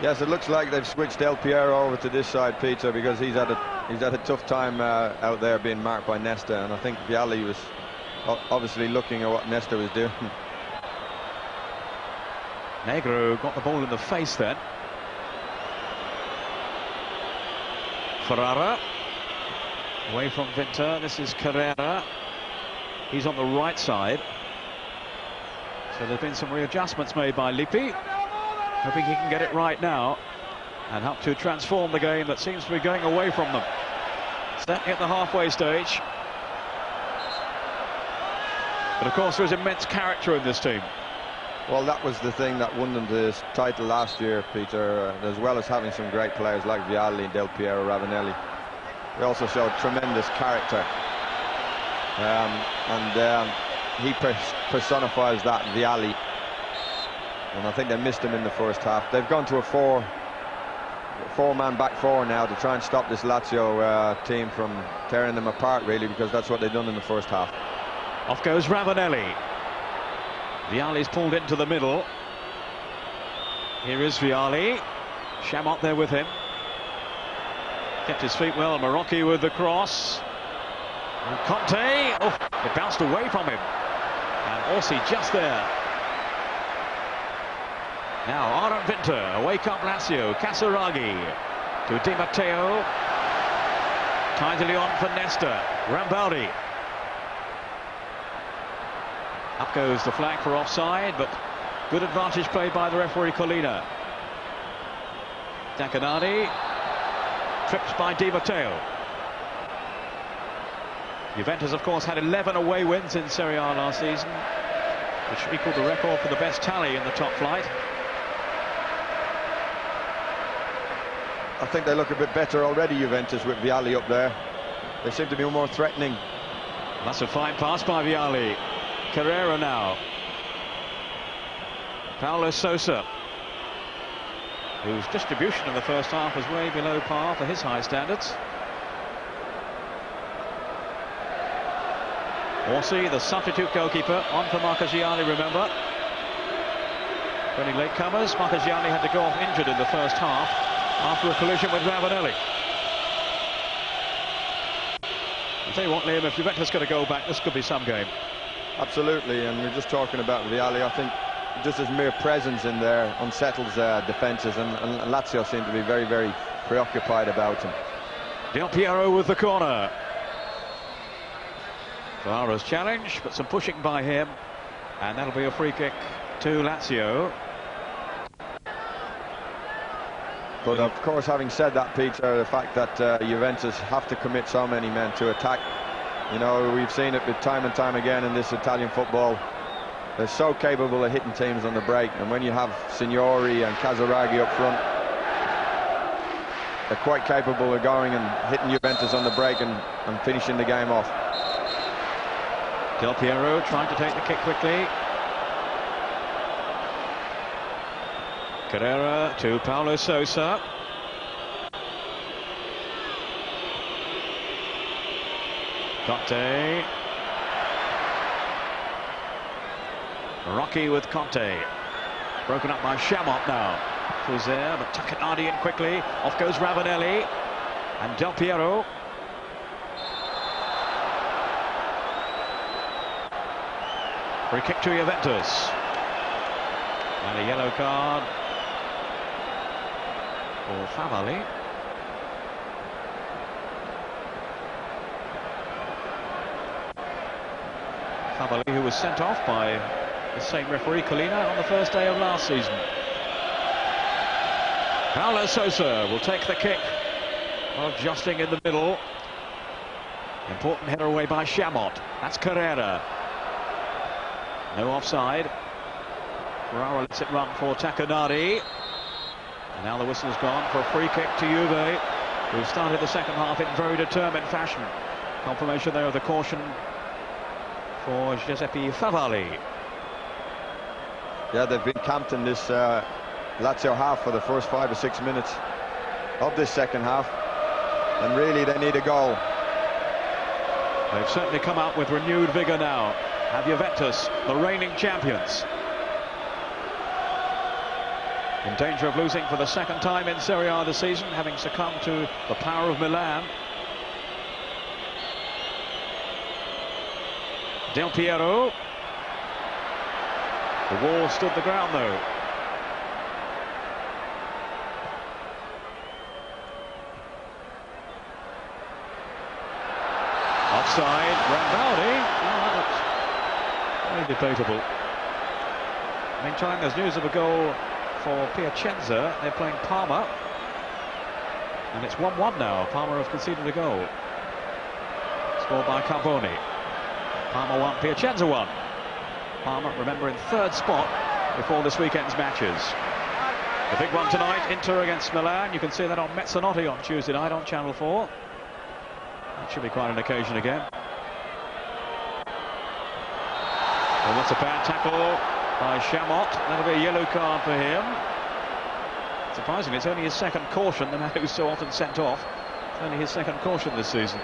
Yes, it looks like they've switched Del Piero over to this side, Peter, because he's had a tough time out there being marked by Nesta, and I think Vialli was obviously looking at what Nesta was doing. Negro got the ball in the face then. Ferrara away from Vinter. This is Carrera. He's on the right side. So there's been some readjustments made by Lippi. Hoping he can get it right now and help to transform the game that seems to be going away from them. Stepping at the halfway stage. But of course there's immense character in this team. Well, that was the thing that won them the title last year, Peter, as well as having some great players like Vialli, Del Piero, Ravanelli. They also showed tremendous character. He personifies that, Vialli. And I think they missed him in the first half. They've gone to a four-man back four now to try and stop this Lazio team from tearing them apart, really, because that's what they've done in the first half. Off goes Ravanelli. Vialli's pulled into the middle. Here is Vialli. Chamot there with him. Kept his feet well. Marocchi with the cross. And Conte. Oh, it bounced away from him. And Orsi just there. Now Aaron Vinter. Wake up Lazio. Casiraghi to Di Matteo. Tidily on for Nesta. Rambaudi. Up goes the flag for offside, but good advantage played by the referee Colina. Takanadi tripped by Di Matteo. Juventus, of course, had 11 away wins in Serie A last season, which equaled the record for the best tally in the top flight. I think they look a bit better already, Juventus, with Vialli up there. They seem to be more threatening. That's a fine pass by Vialli. Carrera now. Paulo Sousa, whose distribution in the first half was way below par for his high standards. Orsi, the substitute goalkeeper, on for Marchegiani, remember. For any latecomers, Marchegiani had to go off injured in the first half after a collision with Ravanelli. I'll tell you what, Liam, if Juventus got a goal back, this could be some game. Absolutely, and we're just talking about Vialli. I think just his mere presence in there unsettles defences, and Lazio seem to be very preoccupied about him. Del Piero with the corner. Ferrara's challenge, but some pushing by him, and that'll be a free kick to Lazio. But of course, having said that, Peter, the fact that Juventus have to commit so many men to attack, you know, we've seen it with time and time again in this Italian football. They're so capable of hitting teams on the break, and when you have Signori and Casiraghi up front, they're quite capable of going and hitting Juventus on the break and finishing the game off. Del Piero trying to take the kick quickly. Carrera to Paulo Sousa. Conte. Marocchi with Conte. Broken up by Chamot now. Who's there, but Takanadi in quickly. Off goes Ravanelli. And Del Piero. Free kick to Juventus. And a yellow card for Favalli. Favalli, who was sent off by the same referee, Colina, on the first day of last season. Paulo Sousa will take the kick, adjusting in the middle. Important header away by Chamot. That's Carrera. No offside. Ferrara lets it run for Takanadi. And now the whistle's gone for a free kick to Juve, who started the second half in very determined fashion. Confirmation there of the caution for Giuseppe Favalli. Yeah, they've been camped in this Lazio half for the first 5 or 6 minutes of this second half, and really they need a goal. They've certainly come out with renewed vigour now. Have Juventus, the reigning champions, in danger of losing for the second time in Serie A this season, having succumbed to the power of Milan. Del Piero. The wall stood the ground though. Offside, Rambaudi. Oh, that's very debatable. Meantime, there's news of a goal for Piacenza. They're playing Parma, and it's 1-1 now. Parma have conceded a goal, scored by Carboni. Parma 1, Piacenza 1. Parma, remember, in third spot before this weekend's matches. The big one tonight, Inter against Milan. You can see that on Mezzanotte on Tuesday night on Channel 4. That should be quite an occasion again. Well, that's a bad tackle by Chamot. That'll be a yellow card for him. Surprisingly, it's only his second caution. The man who's so often sent off, it's only his second caution this season.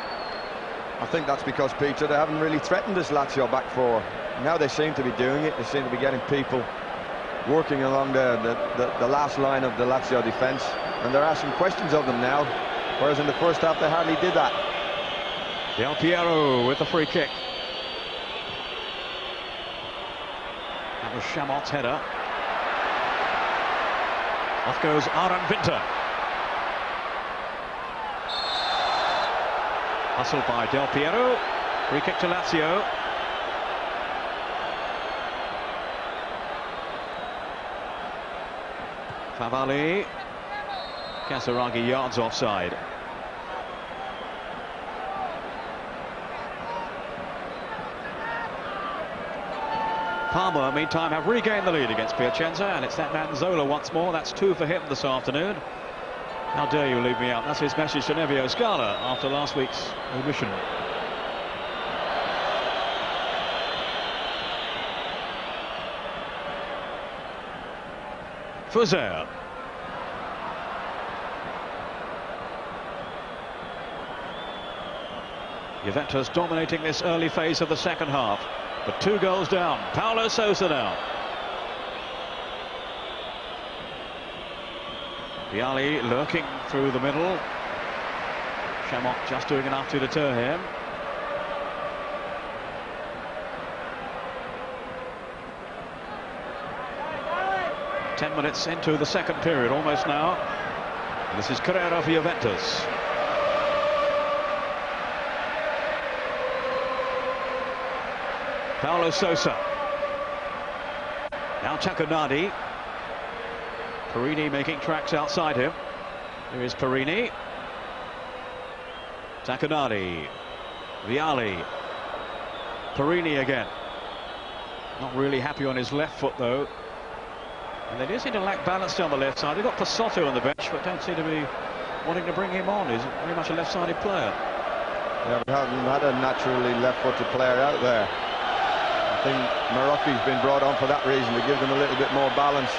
I think that's because, Peter, they haven't really threatened this Lazio back four. Now they seem to be doing it. They seem to be getting people working along the last line of the Lazio defence, and they're asking questions of them now, whereas in the first half they hardly did that. Del Piero with the free kick. That was Chamot's header. Off goes Aran Winter. Hustled by Del Piero. Free kick to Lazio. Favalli. Casiraghi yards offside. Parma, meantime, have regained the lead against Piacenza, and it's that man Zola once more. That's 2 for him this afternoon. How dare you leave me out? That's his message to Nevio Scala after last week's omission. Fuser. Juventus dominating this early phase of the second half, but 2 goals down. Paulo Sousa now. Piali lurking through the middle. Chamot just doing enough to deter him. Ten minutes into the second period, almost now. And this is Carrera for Juventus. Paulo Sousa. Now Takanadi. Porrini making tracks outside him. Here is Porrini. Takanadi. Vialli. Porrini again. Not really happy on his left foot though. And they do seem to lack balance down the left side. They've got Pasotto on the bench, but don't seem to be wanting to bring him on. He's very much a left-sided player. Yeah, we haven't had a naturally left-footed player out there. I think Marocchi's been brought on for that reason, to give them a little bit more balance.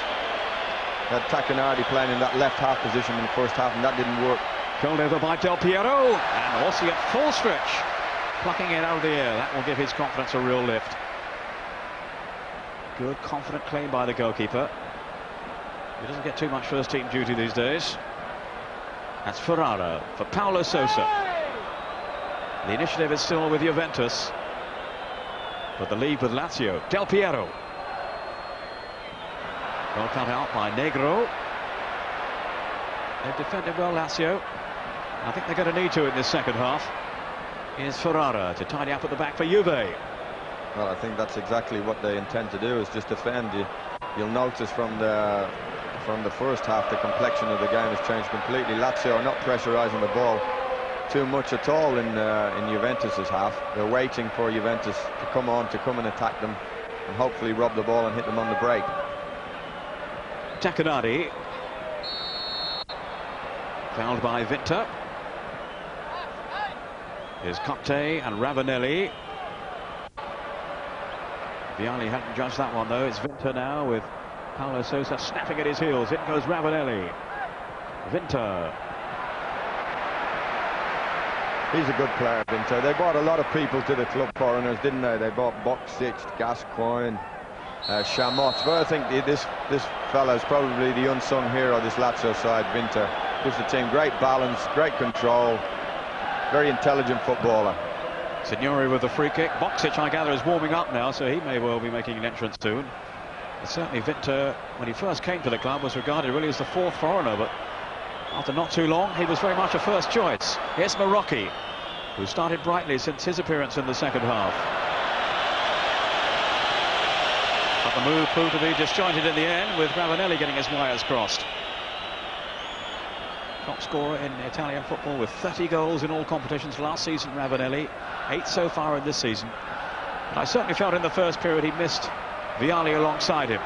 Had Tacchinardi playing in that left half position in the first half, and that didn't work. Called over by Del Piero, and Orsi at full stretch, plucking it out of the air. That will give his confidence a real lift. Good, confident claim by the goalkeeper. He doesn't get too much first team duty these days. That's Ferrara for Paulo Sousa. The initiative is still with Juventus, but the lead with Lazio. Del Piero. Well cut out by Negro. They've defended well, Lazio. I think they're going to need to in this second half. Here's Ferrara to tidy up at the back for Juve. Well, I think that's exactly what they intend to do, is just defend. You'll notice from the first half the complexion of the game has changed completely. Lazio are not pressurising the ball too much at all in Juventus's half. They're waiting for Juventus to come and attack them, and hopefully rob the ball and hit them on the break. Tacchinardi. Fouled by Vinter. Here's Cotte and Ravanelli. Vialli hadn't judged that one though. It's Vinter now with Paulo Sousa snapping at his heels. In goes Ravanelli. Vinter. He's a good player, Vinter. They brought a lot of people to the club, foreigners, didn't they? They bought Boksic, Gascoigne, Chamot. But I think this fella's probably the unsung hero, this Lazio side, Vinter. Gives the team great balance, great control, very intelligent footballer. Signori with the free kick. Boksic, I gather, is warming up now, so he may well be making an entrance soon. But certainly Vinter, when he first came to the club, was regarded really as the fourth foreigner, but after not too long, he was very much a first choice. Here's Marocchi, who started brightly since his appearance in the second half. But the move proved to be disjointed in the end, with Ravanelli getting his wires crossed. Top scorer in Italian football with 30 goals in all competitions last season, Ravanelli. 8 so far in this season. And I certainly felt in the first period he missed Vialli alongside him.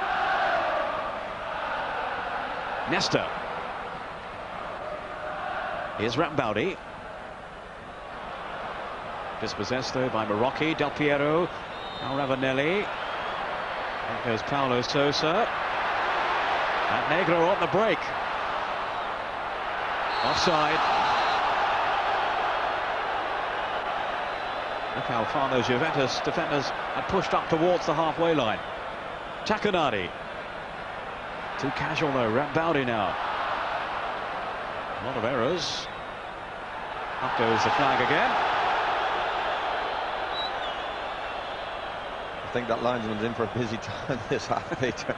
Nesta. Here's Rambaudi. Dispossessed though by Marocchi. Del Piero. Now Ravanelli. There goes Paulo Sousa. And Negro on the break. Offside. Look how far those Juventus defenders had pushed up towards the halfway line. Tacchinardi. Too casual though. Rambaudi now. A lot of errors. Up goes the flag again. I think that linesman's in for a busy time this half, Peter.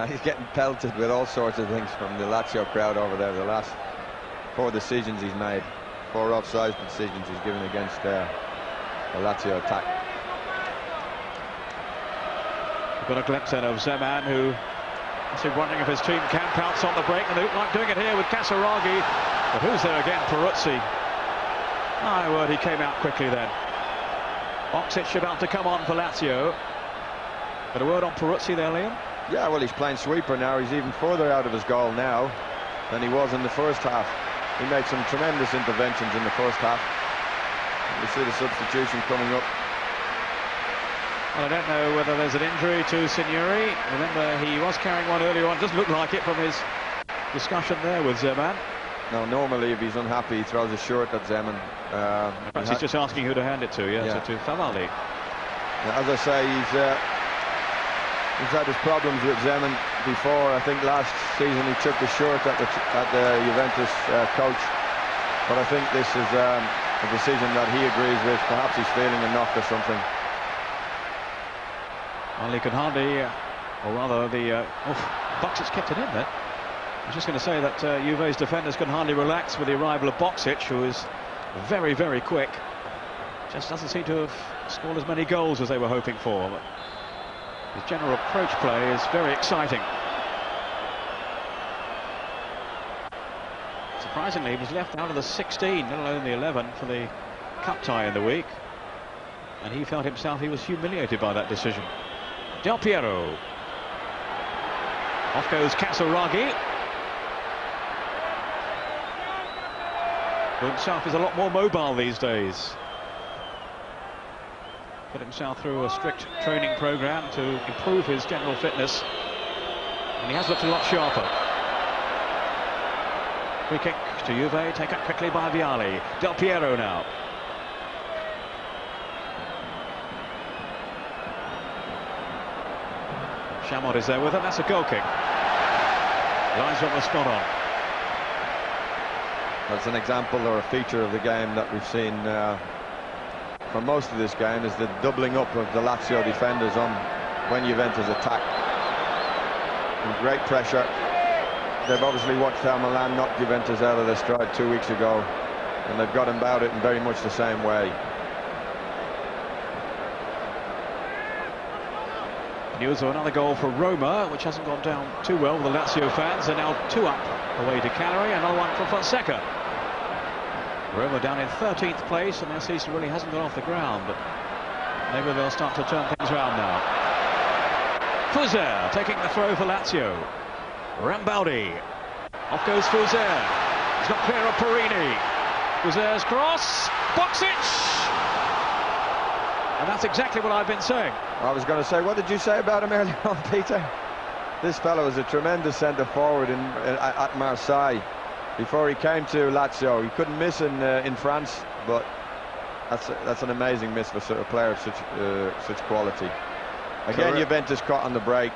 He's getting pelted with all sorts of things from the Lazio crowd over there. The last 4 decisions he's made, 4 offside decisions he's given against the Lazio attack. We've got a glimpse then of Zeman, who is wondering if his team can pounce on the break, and they look like doing it here with Casiraghi. But who's there again? Peruzzi. My word, he came out quickly then. Boksic about to come on for Lazio. Got a word on Peruzzi there, Liam? Yeah, well, he's playing sweeper now. He's even further out of his goal now than he was in the first half. He made some tremendous interventions in the first half. We see the substitution coming up. Well, I don't know whether there's an injury to Signori. Remember, he was carrying one earlier on. Doesn't look like it from his discussion there with Zeman. Now, normally, if he's unhappy, he throws a shirt at Zeman. Perhaps he's just asking who to hand it to, yeah. To Favalli. Now, as I say, he's had his problems with Zeman before. I think last season he took the shirt at the Juventus coach. But I think this is a decision that he agrees with. Perhaps he's feeling a knock or something. Well, he can hardly, or rather Boksic kept it in there. I was just going to say that Juve's defenders can hardly relax with the arrival of Boksic, who is very, very quick. Just doesn't seem to have scored as many goals as they were hoping for. But his general approach play is very exciting. Surprisingly, he was left out of the 16, let alone the 11, for the cup tie in the week. And he felt himself he was humiliated by that decision. Del Piero. Off goes Casiraghi. Who himself is a lot more mobile these days. put himself through a strict training program to improve his general fitness, and he has looked a lot sharper. Free kick to Juve, taken quickly by Vialli. Del Piero now. Chamot is there with him. That's a goal kick. Lines on the spot on. That's an example or a feature of the game that we've seen for most of this game, is the doubling up of the Lazio defenders on when Juventus attack. And great pressure. They've obviously watched how Milan knocked Juventus out of their stride 2 weeks ago, and they've got about it in very much the same way. News of another goal for Roma, which hasn't gone down too well with the Lazio fans. They're now 2 up away to Cagliari, another one for Fonseca. Roma down in 13th place, and their season really hasn't got off the ground, but maybe they'll start to turn things around now. Fuser taking the throw for Lazio. Rambaudi. Off goes Fuser. He's got clear of Porrini. Fuser's cross. Boksic! And that's exactly what I've been saying. I was going to say, what did you say about him earlier on, Peter? This fellow was a tremendous centre forward at Marseille before he came to Lazio. He couldn't miss in France, but that's an amazing miss for a player of such quality. Again, Juventus caught on the break.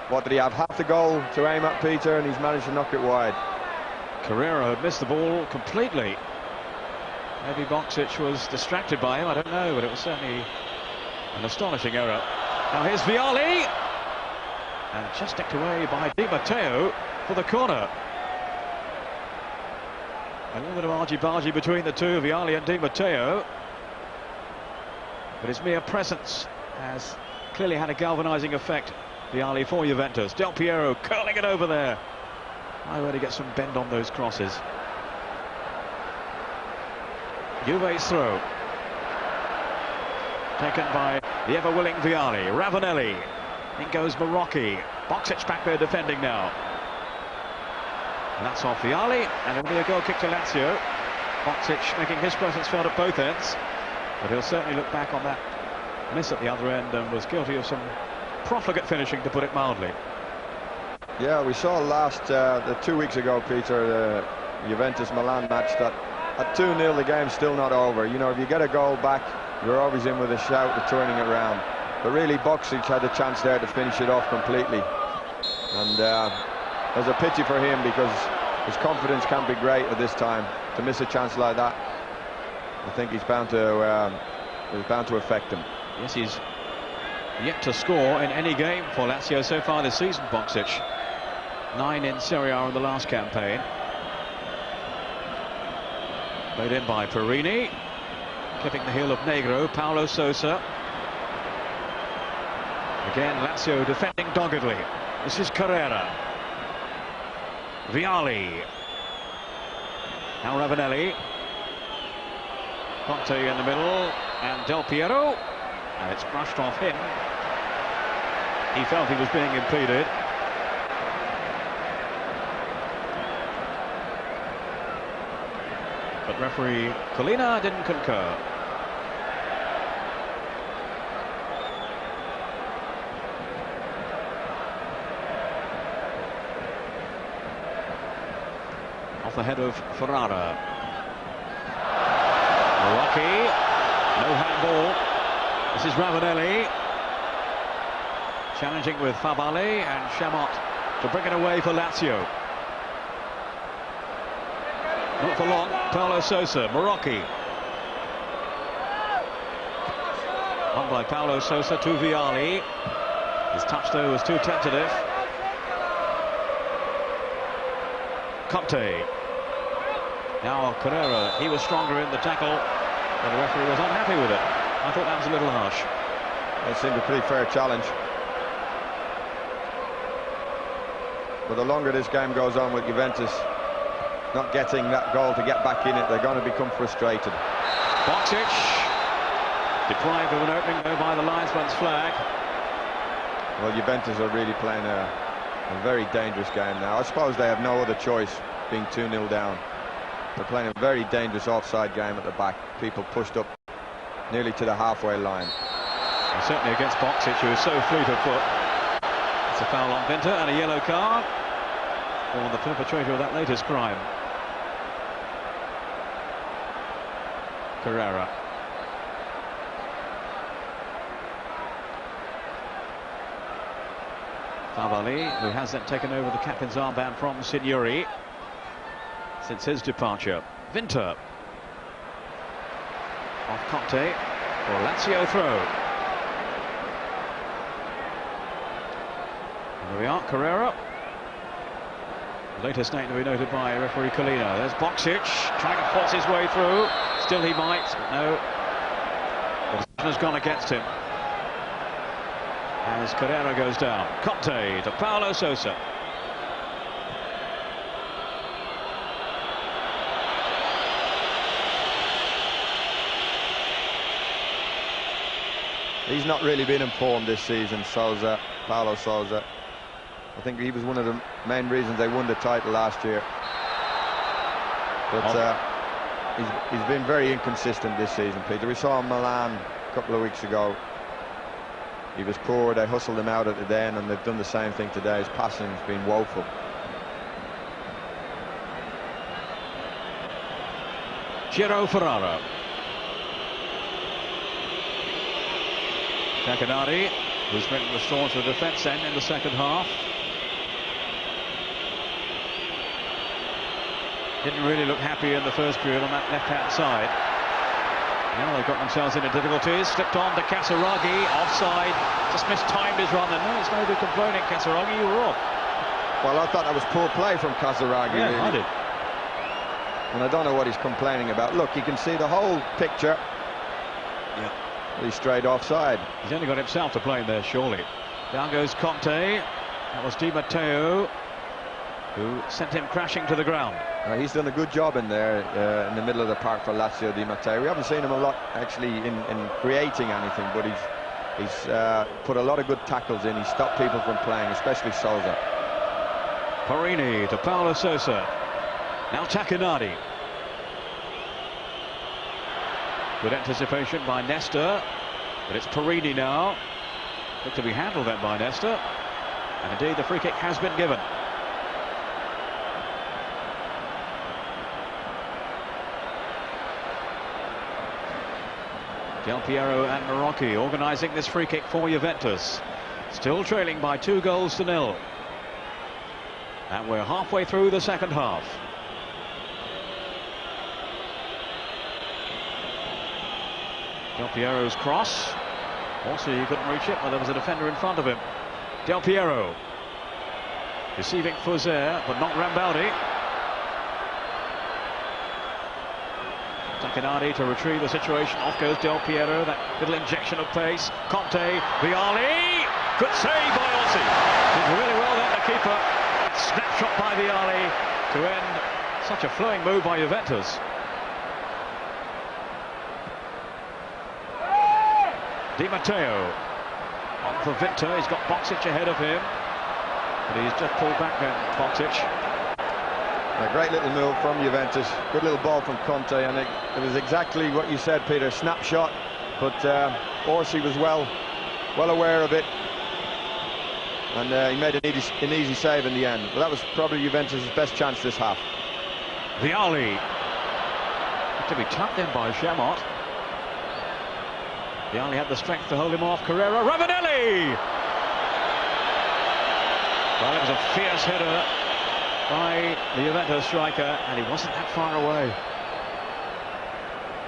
What did he have? Half the goal to aim at, Peter, and he's managed to knock it wide. Carrera had missed the ball completely. Maybe Boksic was distracted by him, I don't know, but it was certainly an astonishing error. Now here's Vialli, and just nicked away by Di Matteo for the corner. A little bit of argy-bargy between the two, Vialli and Di Matteo, but his mere presence has clearly had a galvanising effect. Vialli for Juventus. Del Piero curling it over there. I really get some bend on those crosses. Juve's throw. Taken by the ever-willing Vialli. Ravanelli. In goes Marocchi. Boksic back there defending now. And that's off Vialli, and it'll be a goal kick to Lazio. Boksic making his presence felt at both ends, but he'll certainly look back on that miss at the other end and was guilty of some profligate finishing, to put it mildly. Yeah, we saw the 2 weeks ago, Peter, the Juventus-Milan match, that at 2-0 the game's still not over. You know, if you get a goal back, you're always in with a shout of turning it around. But really, Boksic had a chance there to finish it off completely. And there's a pity for him, because his confidence can't be great at this time. To miss a chance like that, I think he's bound to affect him. Yes, he's yet to score in any game for Lazio so far this season, Boksic. 9 in Serie A in the last campaign. Played in by Porrini. Clipping the heel of Negro, Paulo Sousa. Again, Lazio defending doggedly. This is Carrera. Vialli. Now Ravanelli. Conte in the middle, and Del Piero. And it's brushed off him. He felt he was being impeded. But referee Colina didn't concur. Off the head of Ferrara. Marocchi. No handball. This is Ravanelli. Challenging with Favalli and Chamot to bring it away for Lazio. Not for long. Paulo Sousa. Marocchi. On by Paulo Sousa to Vialli. His touch though was too tentative. Conte. Now Carrera. He was stronger in the tackle, but the referee was unhappy with it. I thought that was a little harsh. It seemed a pretty fair challenge. But the longer this game goes on with Juventus not getting that goal to get back in it, they're going to become frustrated. Boksic deprived of an opening though by the linesman's flag. Well, Juventus are really playing a very dangerous game now. I suppose they have no other choice, being 2-0 down. They're playing a very dangerous offside game at the back. People pushed up nearly to the halfway line. And certainly against Boksic, who is so fleet of foot. It's a foul on Vinter and a yellow card for the perpetrator of that latest crime. Carrera. Favalli, who has then taken over the captain's armband from Signori since his departure. Vinter. Off Conte for a Lazio throw. And there we are, Carrera. The latest name to be noted by referee Colina. There's Boksic trying to force his way through. Still he might, but no. The decision has gone against him as Carrera goes down. Conte to Paulo Sousa. He's not really been informed this season, Sousa, Paulo Sousa. I think he was one of the main reasons they won the title last year. But he's been very inconsistent this season, Peter. We saw him Milan a couple of weeks ago. He was poor, they hustled him out at the end, and they've done the same thing today. His passing has been woeful. Ferrara. Takanari, who's been restored to the defence end in the second half. Didn't really look happy in the first period on that left-hand side. Now they've got themselves into difficulties. Slipped on to Casiraghi, offside. Just mistimed his run. And no, it's no good complaining, Casiraghi, you were off. Well, I thought that was poor play from Casiraghi. Yeah, really. I did. And I don't know what he's complaining about. Look, you can see the whole picture. Yeah. He's straight offside. He's only got himself to blame there, surely. Down goes Conte. That was Di Matteo who sent him crashing to the ground. He's done a good job in there in the middle of the park for Lazio Di Matteo. We haven't seen him a lot actually in creating anything, but he's put a lot of good tackles in. He's stopped people from playing, especially Sousa. Porrini to Paulo Sousa. Now Takanari. Good anticipation by Nesta, but it's Porrini now. Looked to be handled then by Nesta, and indeed the free kick has been given. Del Piero and Marocchi organising this free kick for Juventus. Still trailing by 2-0. And we're halfway through the second half. Del Piero's cross. Also, he couldn't reach it, but there was a defender in front of him. Del Piero receiving Fuser, but not Rambaudi. Takanari to retrieve the situation. Off goes Del Piero. That little injection of pace. Conte, Vialli. Good save by Orsi. Did really well then, the keeper. Snapshot by Vialli to end such a flowing move by Juventus. Di Matteo on for Vinter. He's got Boksic ahead of him, but he's just pulled back then, Boksic. A great little move from Juventus. Good little ball from Conte, and it was exactly what you said, Peter. Snapshot, but Orsi was well aware of it, and he made an easy save in the end. But that was probably Juventus' best chance this half. Vialli to be tapped in by Chamot. Vialli had the strength to hold him off. Carrera, Ravanelli! Well, it was a fierce header by the Juventus striker, and he wasn't that far away.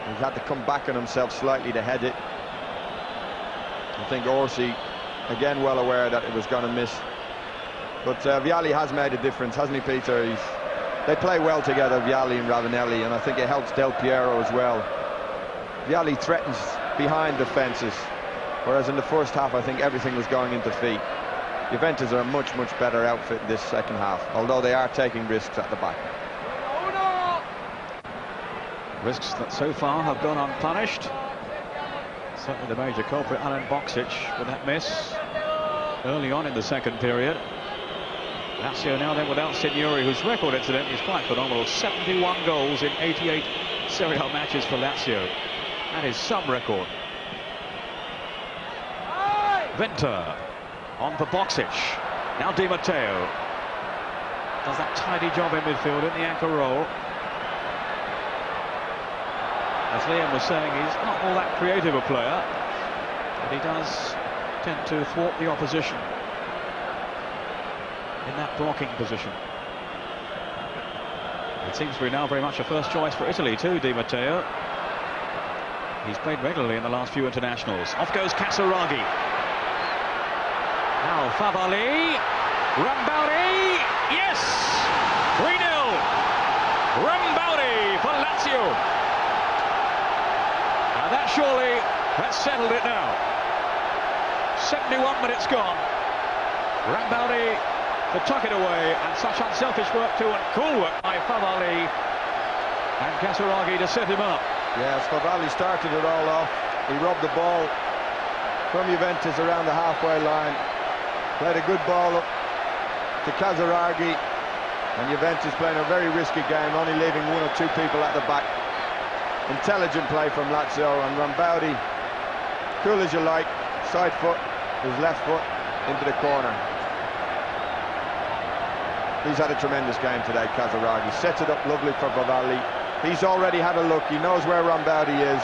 He had to come back on himself slightly to head it. I think Orsi, again, well aware that it was going to miss. But Vialli has made a difference, hasn't he, Peter? They play well together, Vialli and Ravanelli, and I think it helps Del Piero as well. Vialli threatens behind defences, whereas in the first half I think everything was going into feet. Juventus are a much better outfit in this second half, although they are taking risks at the back. Risks that so far have gone unpunished. Certainly the major culprit, Boksic, with that miss early on in the second period. Lazio now then without Signori, whose record incidentally is quite phenomenal. 71 goals in 88 Serie A matches for Lazio. That is some record. Venter on for Boksic. Now Di Matteo does that tidy job in midfield in the anchor role. As Liam was saying, he's not all that creative a player, but he does tend to thwart the opposition in that blocking position. It seems to be now very much a first choice for Italy too, Di Matteo. He's played regularly in the last few internationals. Off goes Casiraghi. Now Favalli. Rambaudi. Yes! 3-0. Rambaudi for Lazio. And that surely has settled it now. 71 minutes gone. Rambaudi to tuck it away, and such unselfish work too, and cool work by Favalli, and Casiraghi to set him up. Yes, Favalli started it all off. He robbed the ball from Juventus around the halfway line, played a good ball up to Casiraghi, and Juventus playing a very risky game, only leaving one or two people at the back. Intelligent play from Lazio, and Rambaudi, cool as you like, side foot, his left foot into the corner. He's had a tremendous game today, Casiraghi. Sets it up lovely for Favalli. He's already had a look. He knows where Rambaudi is.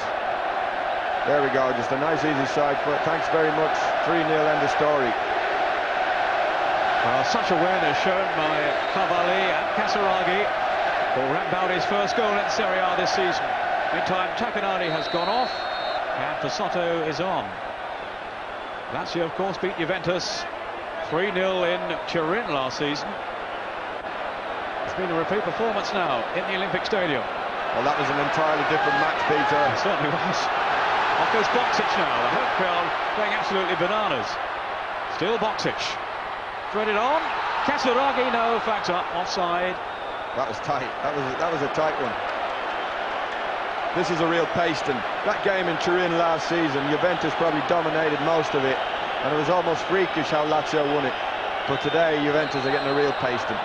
There we go. Just a nice, easy side foot. Thanks very much. 3-0, end of story. Well, such awareness shown by Favalli and Casiraghi for Rambaudi's first goal in Serie A this season. Meantime, Tacchinardi has gone off, and Pasotto is on. Lazio, of course, beat Juventus 3-0 in Turin last season. It's been a repeat performance now in the Olympic Stadium. Well, that was an entirely different match, Peter. It certainly was. Off goes Boksic now. The home crowd going absolutely bananas. Still Boksic. Threaded on. Casiraghi, no, flags up, offside. That was tight. That was a tight one. This is a real pasting. That game in Turin last season, Juventus probably dominated most of it, and it was almost freakish how Lazio won it. But today, Juventus are getting a real pasting.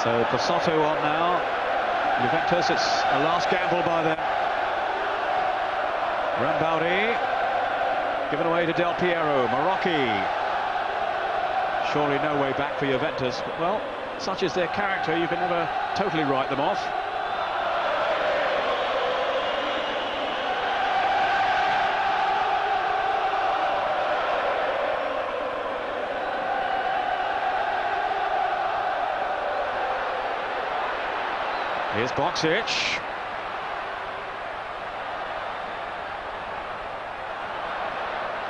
So Pasotto on now. Juventus, it's a last gamble by them. Rambaudi given away to Del Piero. Marocchi. Surely no way back for Juventus, but well, such is their character, you can never totally write them off. Here's Boksic.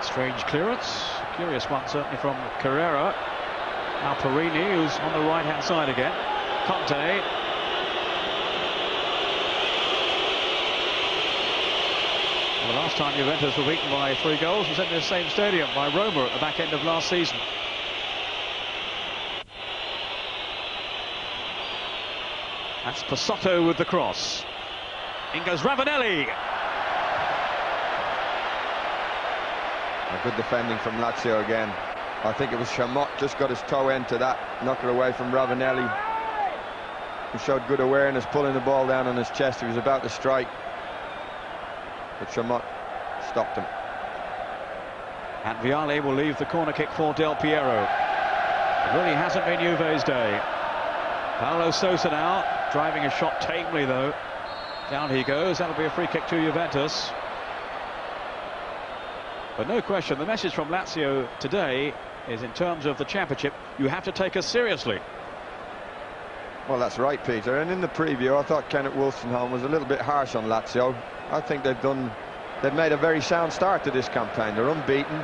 Strange clearance. Curious one, certainly, from Carrera. Now Porrini, who's on the right-hand side again. Conte. Well, the last time Juventus were beaten by 3 goals was in the same stadium by Roma at the back end of last season. That's Pasotto with the cross. In goes Ravanelli. Good defending from Lazio again. I think it was Chamot just got his toe into that, knocked it away from Ravanelli. He showed good awareness, pulling the ball down on his chest. He was about to strike, but Chamot stopped him. And Viale will leave the corner kick for Del Piero. It really hasn't been Juve's day. Paulo Sousa now, driving a shot tamely though. Down he goes, that'll be a free kick to Juventus. But no question, the message from Lazio today is, in terms of the championship, you have to take us seriously. Well, that's right, Peter. And in the preview, I thought Kenneth Wolstenholme was a little bit harsh on Lazio. I think they've made a very sound start to this campaign. They're unbeaten.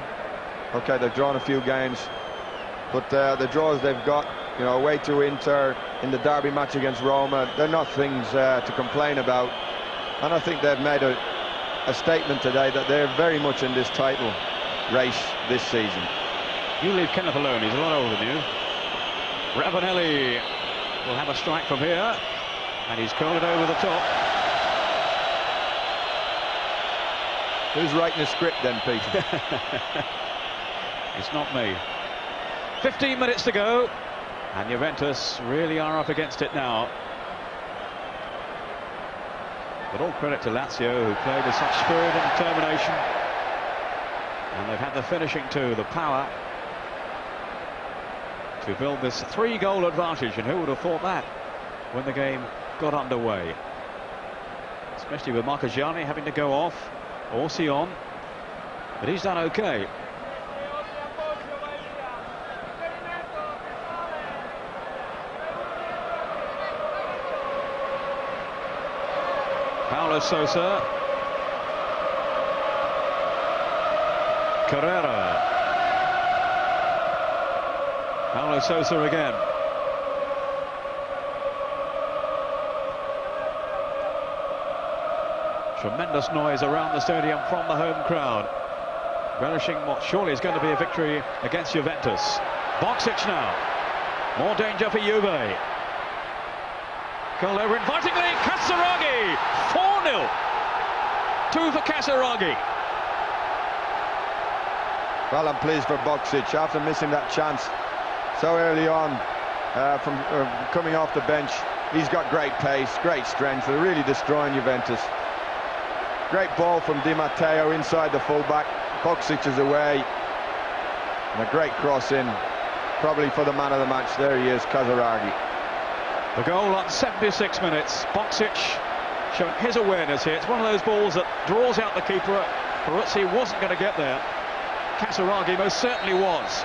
Okay, they've drawn a few games, but the draws they've got, you know, away to Inter, in the derby match against Roma, they're not things to complain about. And I think they've made a statement today that they're very much in this title race this season. You leave Kenneth alone, he's a lot older than you. Ravanelli will have a strike from here, and he's curled it over the top. Who's writing the script then, Peter? It's not me. 15 minutes to go, and Juventus really are up against it now. But all credit to Lazio, who played with such spirit and determination. And they've had the finishing too, the power to build this 3-goal advantage. And who would have thought that when the game got underway? Especially with Marchegiani having to go off, Orsi on. But he's done okay. Paulo Sousa. Carrera. Paulo Sousa again. Tremendous noise around the stadium from the home crowd, relishing what surely is going to be a victory against Juventus. Boksic now. More danger for Juve. Goal over invitingly. Casiraghi. 4-0. 2 for Casiraghi. Well, I'm pleased for Boksic after missing that chance so early on from coming off the bench. He's got great pace, great strength. They're really destroying Juventus. Great ball from Di Matteo inside the fullback. Boksic is away. And a great cross in, probably for the man of the match. There he is, Casiraghi. The goal on 76 minutes. Boksic showing his awareness here. It's one of those balls that draws out the keeper. Peruzzi wasn't going to get there. Casiraghi most certainly was.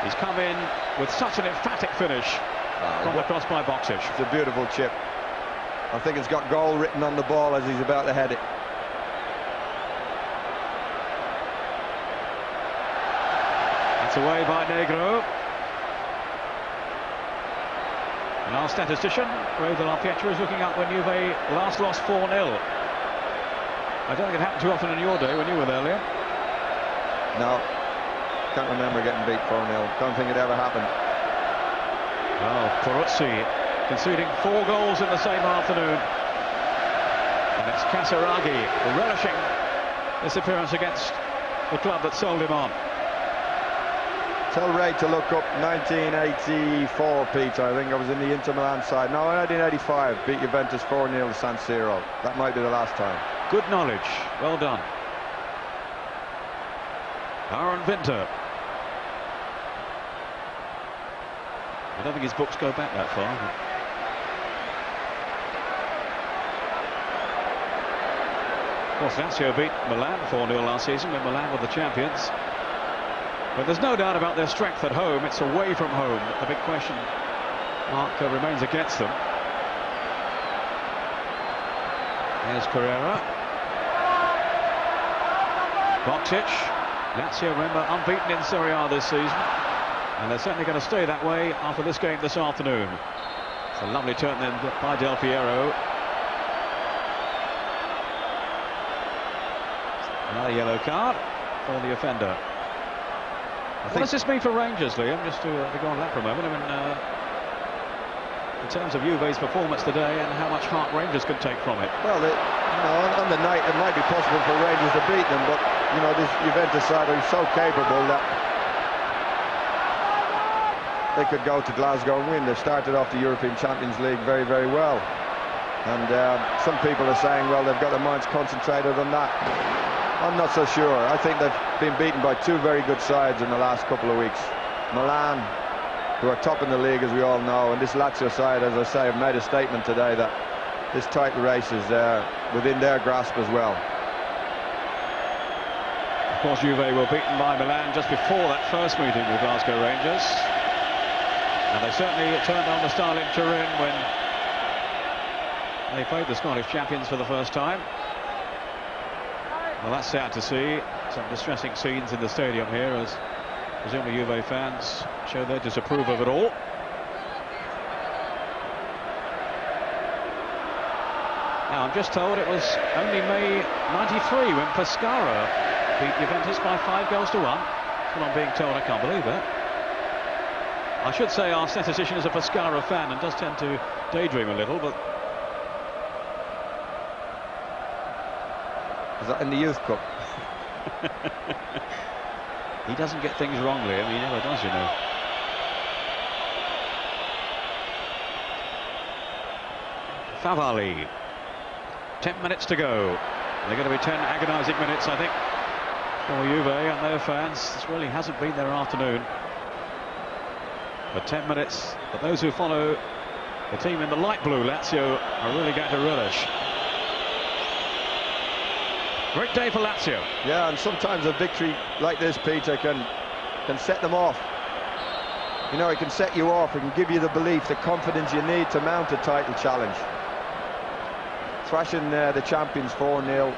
He's come in with such an emphatic finish from the cross by Boksic. It's a beautiful chip. I think it's got goal written on the ball as he's about to head it. It's away by Negro. And our statistician, Rai Sport, is looking up when Juve last lost 4-0. I don't think it happened too often in your day when you were there, Liam. No, can't remember getting beat 4-0. Don't think it ever happened. Oh, Peruzzi conceding 4 goals in the same afternoon. And it's Casiraghi relishing this appearance against the club that sold him on. Tell Ray to look up 1984, Peter. I think I was in the Inter Milan side. No, 1985, beat Juventus 4-0 at San Siro. That might be the last time. Good knowledge. Well done. Aaron Winter. I don't think his books go back that far. Of course, Lazio beat Milan 4-0 last season when Milan were the champions. But there's no doubt about their strength at home. It's away from home. The big question mark remains against them. Here's Carrera. Boksic. Lazio, remember, unbeaten in Serie A this season. And they're certainly going to stay that way after this game this afternoon. It's a lovely turn then by Del Piero. Another yellow card for the offender. What does this mean for Rangers, Liam? Just to go on that for a moment. I mean, in terms of Juve's performance today and how much heart Rangers could take from it. Well, on the night it might be possible for Rangers to beat them, but you know, this Juventus side are so capable that they could go to Glasgow and win. They started off the European Champions League very, very well. And some people are saying, well, they've got their minds concentrated on that. I'm not so sure. I think they've been beaten by 2 very good sides in the last couple of weeks. Milan, who are top in the league, as we all know, and this Lazio side, as I say, have made a statement today that this title race is within their grasp as well. Of course, Juve were beaten by Milan just before that first meeting with Glasgow Rangers. And they certainly turned on the style in Turin when they played the Scottish champions for the first time. Well, that's sad to see. Some distressing scenes in the stadium here as presumably Juve fans show their disapproval of it all. Now, I'm just told it was only May '93 when Pescara beat Juventus by 5-1. That's what I'm being told. I can't believe that. I should say our statistician is a Pescara fan and does tend to daydream a little, but... Is that in the Youth Cup? He doesn't get things wrong, Liam. He never does, you know. Favalli. 10 minutes to go. They're going to be 10 agonising minutes, I think, for Juve and their fans. This really hasn't been their afternoon. But 10 minutes that those who follow the team in the light blue, Lazio, are really going to relish. Great day for Lazio. Yeah, and sometimes a victory like this, Peter, can set them off. You know, it can set you off. It can give you the belief, the confidence you need to mount a title challenge. Thrashing the champions 4-0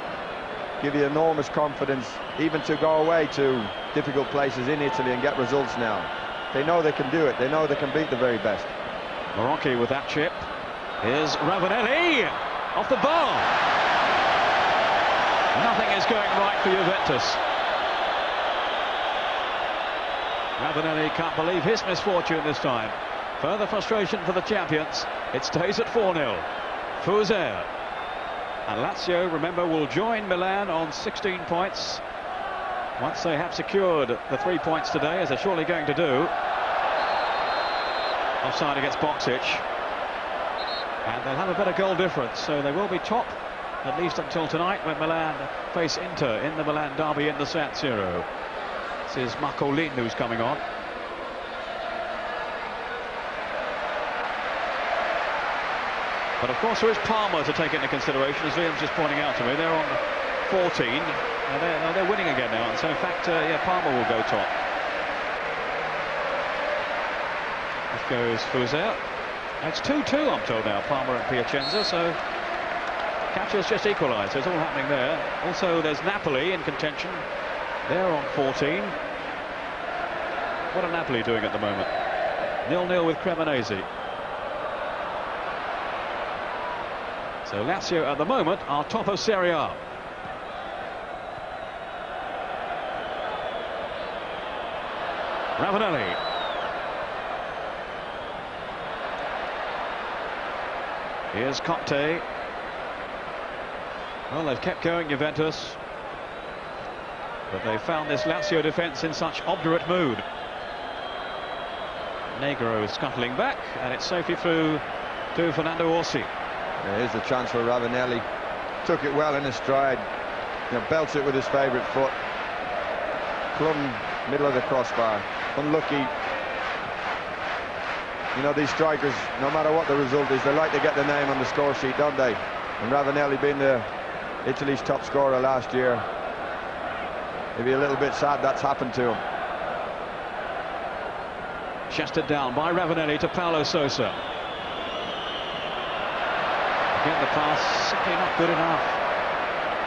give you enormous confidence, even to go away to difficult places in Italy and get results now. They know they can do it. They know they can beat the very best. Marocchi with that chip. Here's Piovanelli off the bar. Nothing is going right for Juventus. Piovanelli can't believe his misfortune this time. Further frustration for the champions. It stays at 4-0. Sousa. And Lazio, remember, will join Milan on 16 points once they have secured the 3 points today, as they're surely going to do. Offside against Boksic. And they'll have a better goal difference, so they will be top, at least until tonight, when Milan face Inter in the Milan derby in the San Siro. This is Marcolin who's coming on. But of course there is Parma to take into consideration, as Liam's just pointing out to me. They're on 14, and they're winning again now. And so in fact, yeah, Parma will go top. This goes Sousa. It's 2-2, I'm told now, Parma and Piacenza, so Calcio's just equalised, so it's all happening there. Also, there's Napoli in contention. They're on 14. What are Napoli doing at the moment? 0-0 with Cremonese. So Lazio at the moment are top of Serie A. Piovanelli. Here's Conte. Well, they've kept going, Juventus, but they found this Lazio defence in such obdurate mood. Negro is scuttling back, and it's safely through to Fernando Orsi. Here's the chance for Piovanelli. Took it well in his stride. You know, belts it with his favourite foot. Plumb middle of the crossbar. Unlucky. You know, these strikers, no matter what the result is, they like to get the name on the score sheet, don't they? And Piovanelli being Italy's top scorer last year, he'd be a little bit sad that's happened to him. Chested down by Piovanelli to Paulo Sousa. Again, the pass simply not good enough.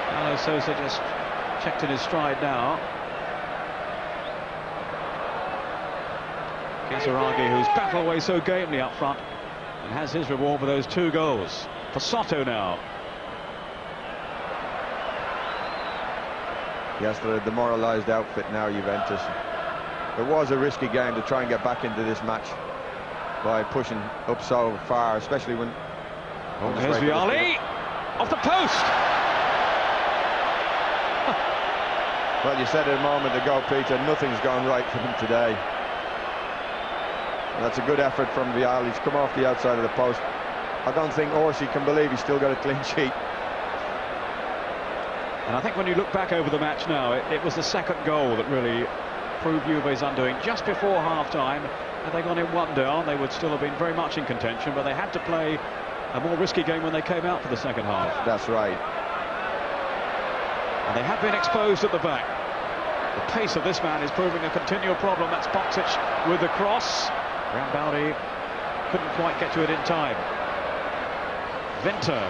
Paulo Sousa just checked in his stride now. Casiraghi, who's battled away so gamely up front, and has his reward for those 2 goals. For Soto now. Yes, they're a demoralised outfit now, Juventus. It was a risky game to try and get back into this match by pushing up so far, especially when... Oh, here's Vialli off the post. Well, you said it a moment ago, Peter, nothing's gone right for them today. And that's a good effort from Vialli. He's come off the outside of the post. I don't think Orsi can believe he's still got a clean sheet. And I think when you look back over the match now, it was the second goal that really proved Juve's undoing. Just before half-time, had they gone in 1 down, they would still have been very much in contention, but they had to play a more risky game when they came out for the second half. That's right. And they have been exposed at the back. The pace of this man is proving a continual problem. That's Boksic with the cross. Rambaudi couldn't quite get to it in time. Venter.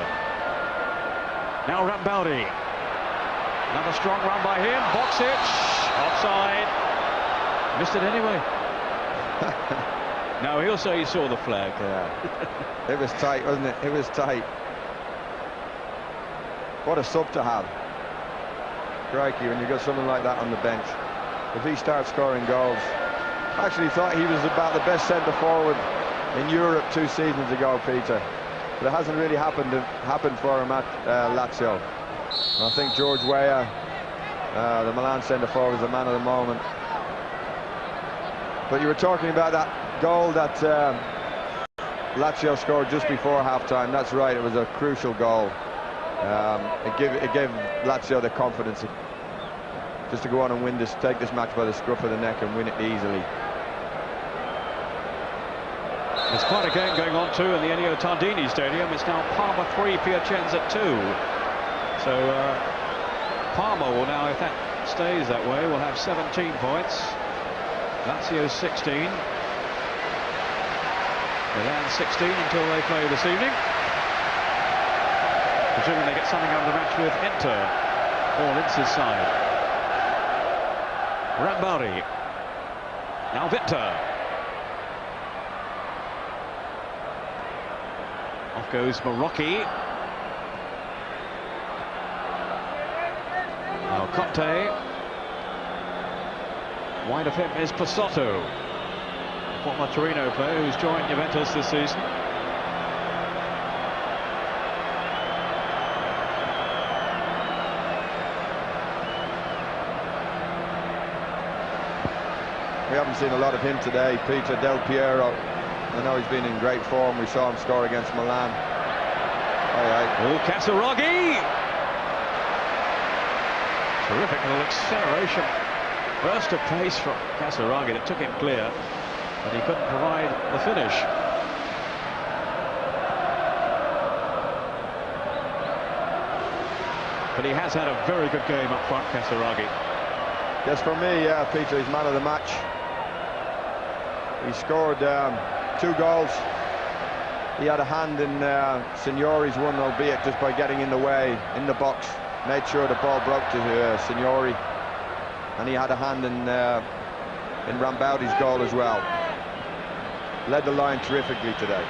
Now Rambaudi. Another strong run by him. Boksic. Offside. Missed it anyway. No, he'll say he saw the flag. Yeah. It was tight, wasn't it? It was tight. What a sub to have. Crikey, when you've got someone like that on the bench. If he starts scoring goals. I actually thought he was about the best centre-forward in Europe 2 seasons ago, Peter. But it hasn't really happened for him at Lazio. I think George Weah, the Milan centre-forward, is the man of the moment. But you were talking about that goal that Lazio scored just before half-time. That's right, it was a crucial goal. It gave Lazio the confidence just to go on and win this, take this match by the scruff of the neck and win it easily. There's quite a game going on too in the Ennio Tardini Stadium. It's now Parma 3, Piacenza 2. So Parma will now, if that stays that way, will have 17 points. Lazio 16. Milan 16 until they play this evening. Presuming they get something out of the match with Inter, or Linz's side. Rambaudi. Now Vinter. Off goes Marocchi. Now Conte. Wide of him is Pasotto, a former Torino player who's joined Juventus this season. We haven't seen a lot of him today. Peter Del Piero, I know he's been in great form. We saw him score against Milan. All right. Oh, Casiraghi! Terrific little acceleration. Burst of pace from Casiraghi that took him clear, but he couldn't provide the finish. But he has had a very good game up front, Casiraghi. Yes, for me, Peter, he's man of the match. He scored 2 goals. He had a hand in Signori's one, albeit just by getting in the way, in the box. Made sure the ball broke to Signori. And he had a hand in Rambaudi's goal as well. Led the line terrifically today.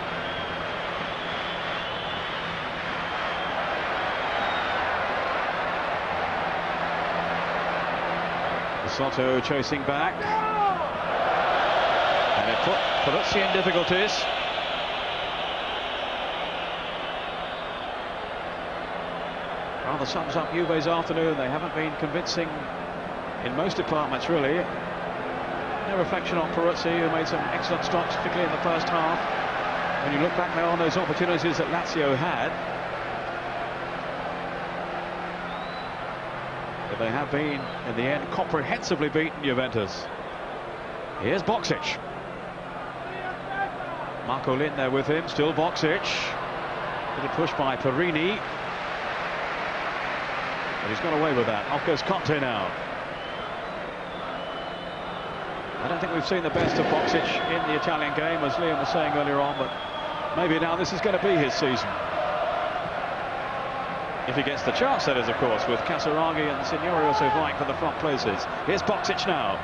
Soto chasing back, and it put Peruzzi in difficulties. Rather sums up Juve's afternoon. They haven't been convincing in most departments, really. No reflection on Peruzzi, who made some excellent stops, particularly in the first half. When you look back now on those opportunities that Lazio had, but they have been, in the end, comprehensively beaten Juventus. Here's Boksic. Marcolin there with him, still Boksic. Little push by Porrini. But he's got away with that. Off goes Conte now. I don't think we've seen the best of Boksic in the Italian game, as Liam was saying earlier on, but maybe now this is going to be his season. If he gets the chance, that is, of course, with Casiraghi and Signori also vying for the front places. Here's Boksic now.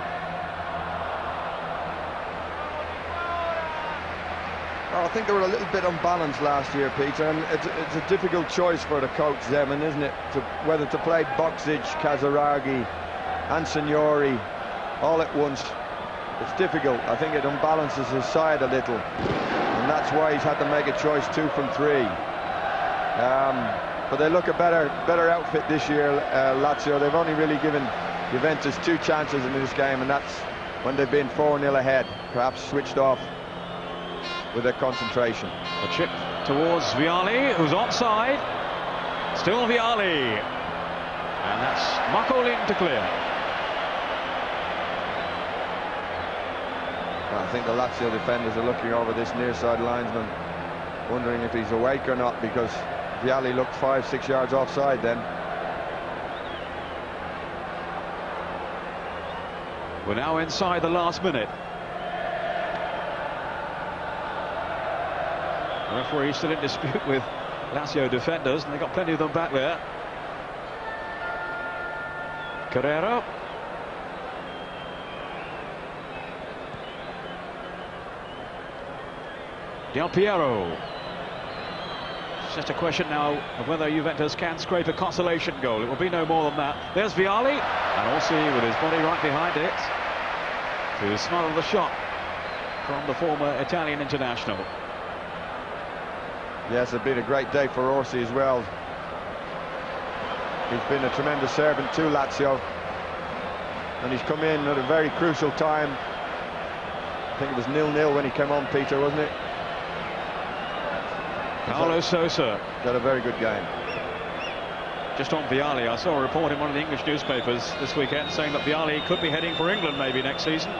Well, I think they were a little bit unbalanced last year, Peter, and it's a difficult choice for the coach, Zeman, isn't it? Whether to play Boksic, Casiraghi and Signori all at once. It's difficult. I think it unbalances his side a little, and that's why he's had to make a choice 2 from 3. But they look a better outfit this year, Lazio. They've only really given Juventus 2 chances in this game, and that's when they've been 4-0 ahead, perhaps switched off with their concentration. A chip towards Vialli, who's onside. Still Vialli. And that's Marcolin to clear. Well, I think the Lazio defenders are looking over this near side linesman, wondering if he's awake or not, because Vialli looked 5-6 yards offside then. We're now inside the last minute. The referee still in dispute with Lazio defenders, and they've got plenty of them back there. Carrera. Del Piero. It's just a question now of whether Juventus can scrape a consolation goal. It will be no more than that. There's Vialli, and Orsi with his body right behind it to smother the shot from the former Italian international. Yes, it's been a great day for Orsi as well. He's been a tremendous servant to Lazio, and he's come in at a very crucial time. I think it was 0-0 when he came on, Peter, wasn't it? Paulo Sousa got a very good game. Just on Vialli, I saw a report in one of the English newspapers this weekend saying that Vialli could be heading for England maybe next season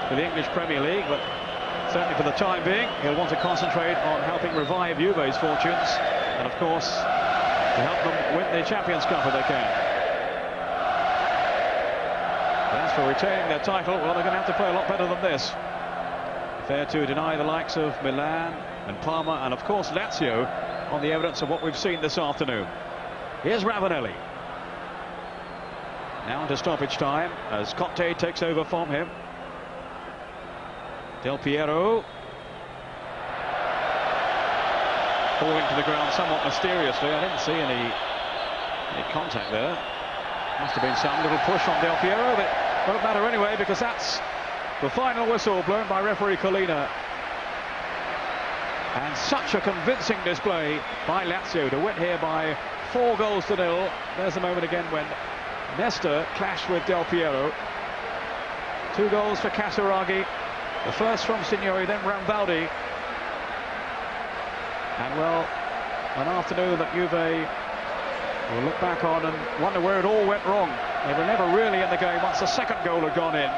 for the English Premier League, but certainly for the time being he'll want to concentrate on helping revive Juve's fortunes and of course to help them win the Champions Cup if they can. But as for retaining their title, well, they're going to have to play a lot better than this. Fair to deny the likes of Milan and Parma and of course Lazio on the evidence of what we've seen this afternoon. Here's Ravanelli. Now into stoppage time as Conte takes over from him. Del Piero falling to the ground somewhat mysteriously. I didn't see any contact there. Must have been some little push on Del Piero, but it won't matter anyway because that's the final whistle blown by referee Collina. And such a convincing display by Lazio to win here by 4-0. There's a moment again when Nesta clashed with Del Piero. 2 goals for Casiraghi. The first from Signori, then Rambaudi. And well, an afternoon that Juve will look back on and wonder where it all went wrong. They were never really in the game once the second goal had gone in.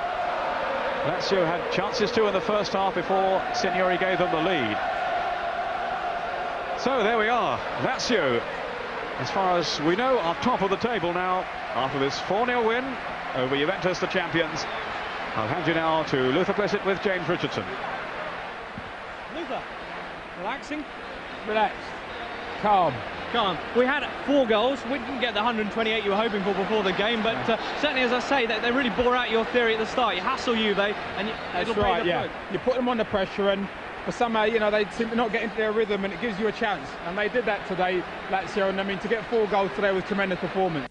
Lazio had chances too in the first half before Signori gave them the lead. So there we are, Lazio, as far as we know, are top of the table now after this 4-0 win over Juventus, the champions. I'll hand you now to Luther Blissett with James Richardson. Luther, relaxing? Relaxed. Calm. Calm. We had 4 goals. We didn't get the 128 you were hoping for before the game, but certainly, as I say, they really bore out your theory at the start. You hassle Juve, and that's right, yeah. You put them under pressure, and for somehow, you know, they seem to not get into their rhythm, and it gives you a chance. And they did that today, Lazio, and I mean, to get 4 goals today was tremendous performance.